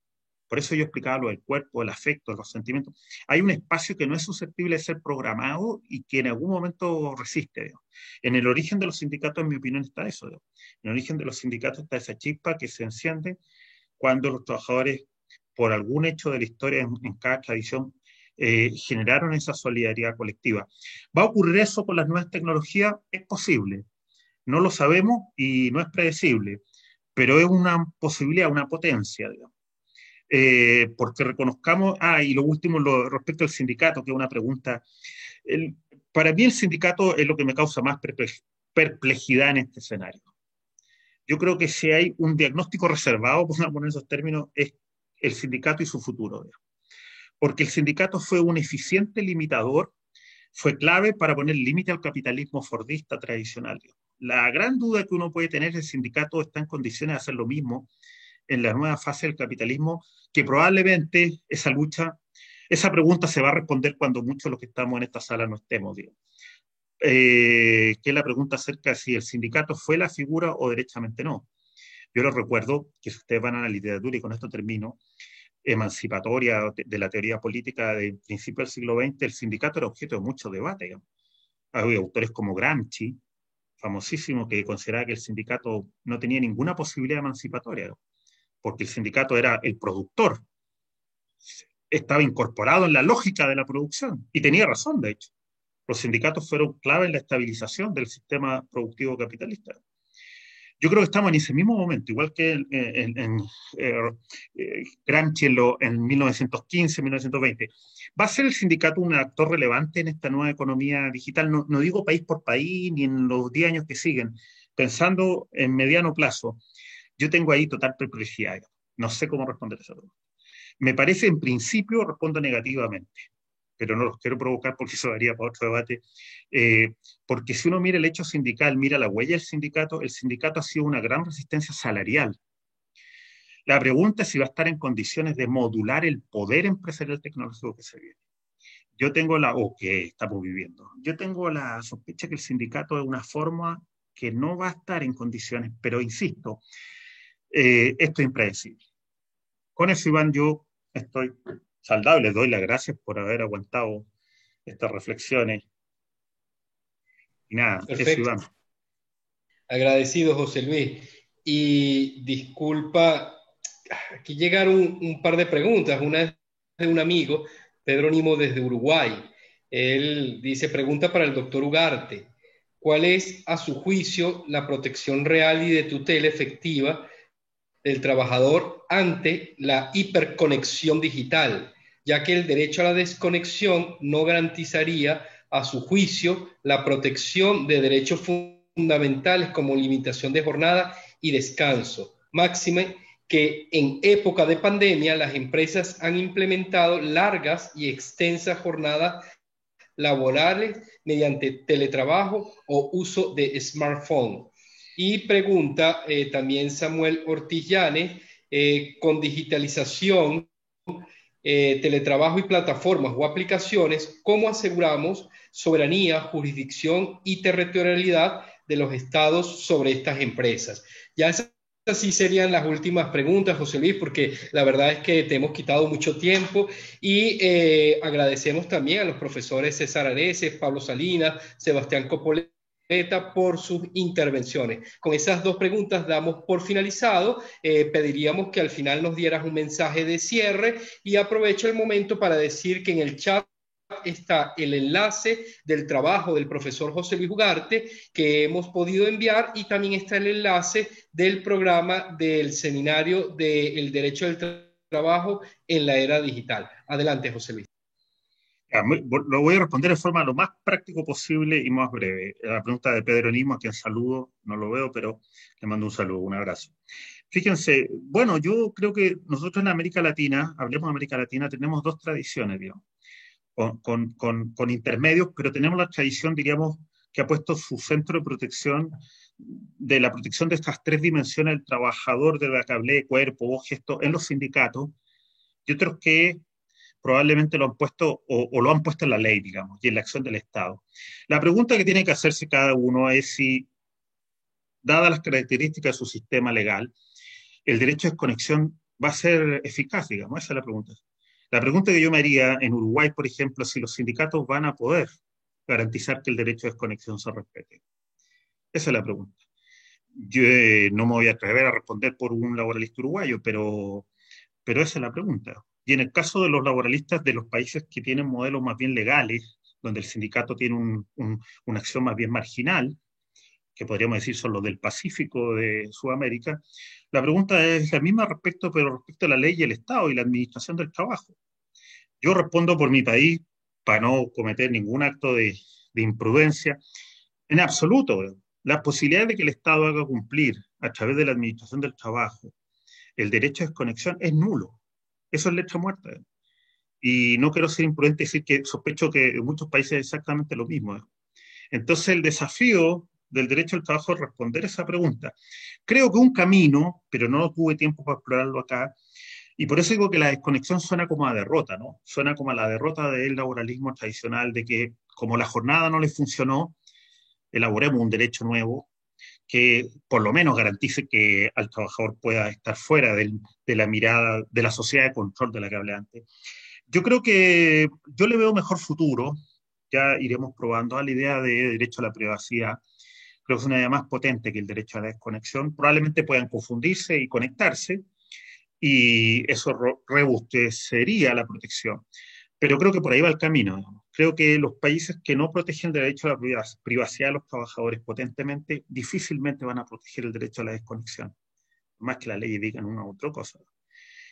Por eso yo explicaba lo del cuerpo, el afecto, los sentimientos. Hay un espacio que no es susceptible de ser programado y que en algún momento resiste, digamos. En el origen de los sindicatos, en mi opinión, está eso, digamos. En el origen de los sindicatos está esa chispa que se enciende cuando los trabajadores, por algún hecho de la historia en cada tradición, generaron esa solidaridad colectiva. ¿Va a ocurrir eso con las nuevas tecnologías? Es posible. No lo sabemos y no es predecible, pero es una posibilidad, una potencia, digamos. Porque reconozcamos, y lo último, respecto al sindicato, que es una pregunta. Para mí el sindicato es lo que me causa más perplejidad en este escenario. Yo creo que si hay un diagnóstico reservado, por poner esos términos, es el sindicato y su futuro, digamos. Porque el sindicato fue un eficiente limitador, fue clave para poner límite al capitalismo fordista tradicional. La gran duda que uno puede tener es que el sindicato está en condiciones de hacer lo mismo en la nueva fase del capitalismo, que probablemente esa pregunta se va a responder cuando muchos de los que estamos en esta sala no estemos, digamos. Que es la pregunta acerca de si el sindicato fue la figura o derechamente no. Yo les recuerdo que si ustedes van a la literatura, y con esto termino, emancipatoria de la teoría política del principio del siglo XX, el sindicato era objeto de mucho debate. Digamos. Hay autores como Gramsci, famosísimo, que consideraba que el sindicato no tenía ninguna posibilidad emancipatoria, porque el sindicato era el productor, estaba incorporado en la lógica de la producción, y tenía razón, de hecho. Los sindicatos fueron clave en la estabilización del sistema productivo capitalista. Yo creo que estamos en ese mismo momento, igual que Gramsci en 1915, 1920. ¿Va a ser el sindicato un actor relevante en esta nueva economía digital? No, no digo país por país, ni en los 10 años que siguen. Pensando en mediano plazo, yo tengo ahí total perplejidad. No sé cómo responder a esa pregunta. Me parece, en principio, respondo negativamente, pero no los quiero provocar porque eso daría para otro debate, porque si uno mira el hecho sindical, mira la huella del sindicato, el sindicato ha sido una gran resistencia salarial. La pregunta es si va a estar en condiciones de modular el poder empresarial tecnológico que se viene. O que estamos viviendo. Yo tengo la sospecha que el sindicato es una forma que no va a estar en condiciones, pero insisto, esto es impredecible. Con eso, Iván, yo estoy saldado y les doy las gracias por haber aguantado estas reflexiones. Y nada, Perfecto. eso, Iván. Agradecido, José Luis. Y disculpa, aquí llegaron un par de preguntas. Una es de un amigo, Pedro Nimo, desde Uruguay. Él dice, pregunta para el doctor Ugarte, ¿cuál es, a su juicio, la protección real y de tutela efectiva del trabajador ante la hiperconexión digital, ya que el derecho a la desconexión no garantizaría, a su juicio, la protección de derechos fundamentales como limitación de jornada y descanso? Máxime que en época de pandemia las empresas han implementado largas y extensas jornadas laborales mediante teletrabajo o uso de smartphone. Y pregunta también Samuel Ortiz Llanes, con digitalización, teletrabajo y plataformas o aplicaciones, ¿cómo aseguramos soberanía, jurisdicción y territorialidad de los estados sobre estas empresas? Ya esas sí serían las últimas preguntas, José Luis, porque la verdad es que te hemos quitado mucho tiempo y agradecemos también a los profesores César Areces, Pablo Salinas, Sebastián Copoleta por sus intervenciones. Con esas dos preguntas damos por finalizado. Pediríamos que al final nos dieras un mensaje de cierre y aprovecho el momento para decir que en el chat está el enlace del trabajo del profesor José Luis Ugarte que hemos podido enviar, y también está el enlace del programa del seminario del derecho del trabajo en la era digital. Adelante, José Luis. Lo voy a responder de forma lo más práctico posible y más breve. La pregunta de Pedro Nimo, a quien saludo, no lo veo, pero le mando un saludo, un abrazo. Fíjense, bueno, yo creo que nosotros en América Latina, hablemos de América Latina, tenemos dos tradiciones, digamos, con intermedios, pero tenemos la tradición, diríamos, que ha puesto su centro de protección, de la protección de estas tres dimensiones del trabajador, de la que hablé, cuerpo, voz, gesto, en los sindicatos, y otros que probablemente lo han puesto o lo han puesto en la ley, digamos, y en la acción del Estado. La pregunta que tiene que hacerse cada uno es si, dadas las características de su sistema legal, el derecho de desconexión va a ser eficaz, digamos, esa es la pregunta. La pregunta que yo me haría en Uruguay, por ejemplo, si los sindicatos van a poder garantizar que el derecho de desconexión se respete. Esa es la pregunta. Yo no me voy a atrever a responder por un laboralista uruguayo, pero esa es la pregunta. Y en el caso de los laboralistas de los países que tienen modelos más bien legales, donde el sindicato tiene una acción más bien marginal, que podríamos decir son los del Pacífico de Sudamérica, la pregunta es la misma pero respecto a la ley y el Estado y la administración del trabajo. Yo respondo por mi país para no cometer ningún acto de imprudencia. En absoluto, la posibilidad de que el Estado haga cumplir a través de la administración del trabajo el derecho de desconexión es nulo. Eso es letra muerta. Y no quiero ser imprudente y decir que sospecho que en muchos países es exactamente lo mismo. Entonces, el desafío del derecho al trabajo es responder esa pregunta. Creo que un camino, pero no tuve tiempo para explorarlo acá, y por eso digo que la desconexión suena como a derrota, ¿no? Suena como a la derrota del laboralismo tradicional, de que como la jornada no le funcionó, elaboremos un derecho nuevo que por lo menos garantice que al trabajador pueda estar fuera de la mirada de la sociedad de control de la que hablé antes. Yo creo que yo le veo mejor futuro, ya iremos probando, a la idea de derecho a la privacidad. Creo que es una idea más potente que el derecho a la desconexión. Probablemente puedan confundirse y conectarse, y eso rebustecería la protección. Pero creo que por ahí va el camino, digamos. Creo que los países que no protegen el derecho a la privacidad de los trabajadores potentemente, difícilmente van a proteger el derecho a la desconexión, más que la ley digan una u otra cosa.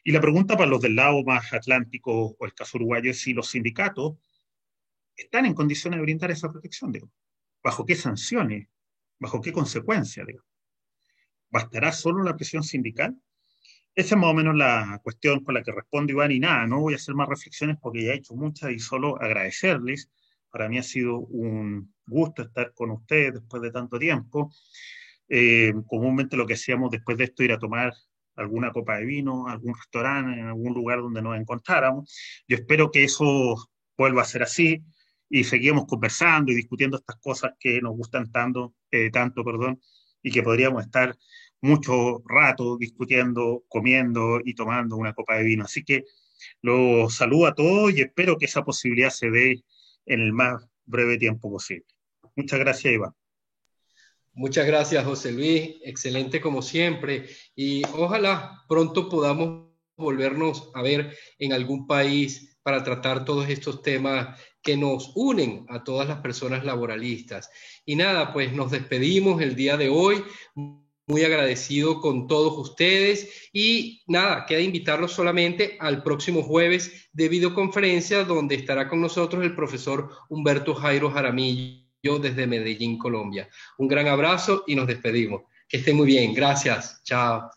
Y la pregunta para los del lado más atlántico o el caso uruguayo es si los sindicatos están en condiciones de brindar esa protección, digamos. ¿Bajo qué sanciones? ¿Bajo qué consecuencias, digamos? ¿Bastará solo la presión sindical? Esa es más o menos la cuestión con la que respondo, Iván, y nada, no voy a hacer más reflexiones porque ya he hecho muchas y solo agradecerles. Para mí ha sido un gusto estar con ustedes después de tanto tiempo. Comúnmente lo que hacíamos después de esto era tomar alguna copa de vino, algún restaurante, en algún lugar donde nos encontráramos. Yo espero que eso vuelva a ser así y seguimos conversando y discutiendo estas cosas que nos gustan tanto, y que podríamos estar mucho rato discutiendo, comiendo y tomando una copa de vino. Así que los saludo a todos y espero que esa posibilidad se dé en el más breve tiempo posible. Muchas gracias, Iván. Muchas gracias, José Luis. Excelente como siempre. Y ojalá pronto podamos volvernos a ver en algún país para tratar todos estos temas que nos unen a todas las personas laboralistas. Y nada, pues nos despedimos el día de hoy. Muy agradecido con todos ustedes y nada, queda invitarlos solamente al próximo jueves de videoconferencia donde estará con nosotros el profesor Humberto Jairo Jaramillo desde Medellín, Colombia. Un gran abrazo y nos despedimos. Que estén muy bien. Gracias. Chao.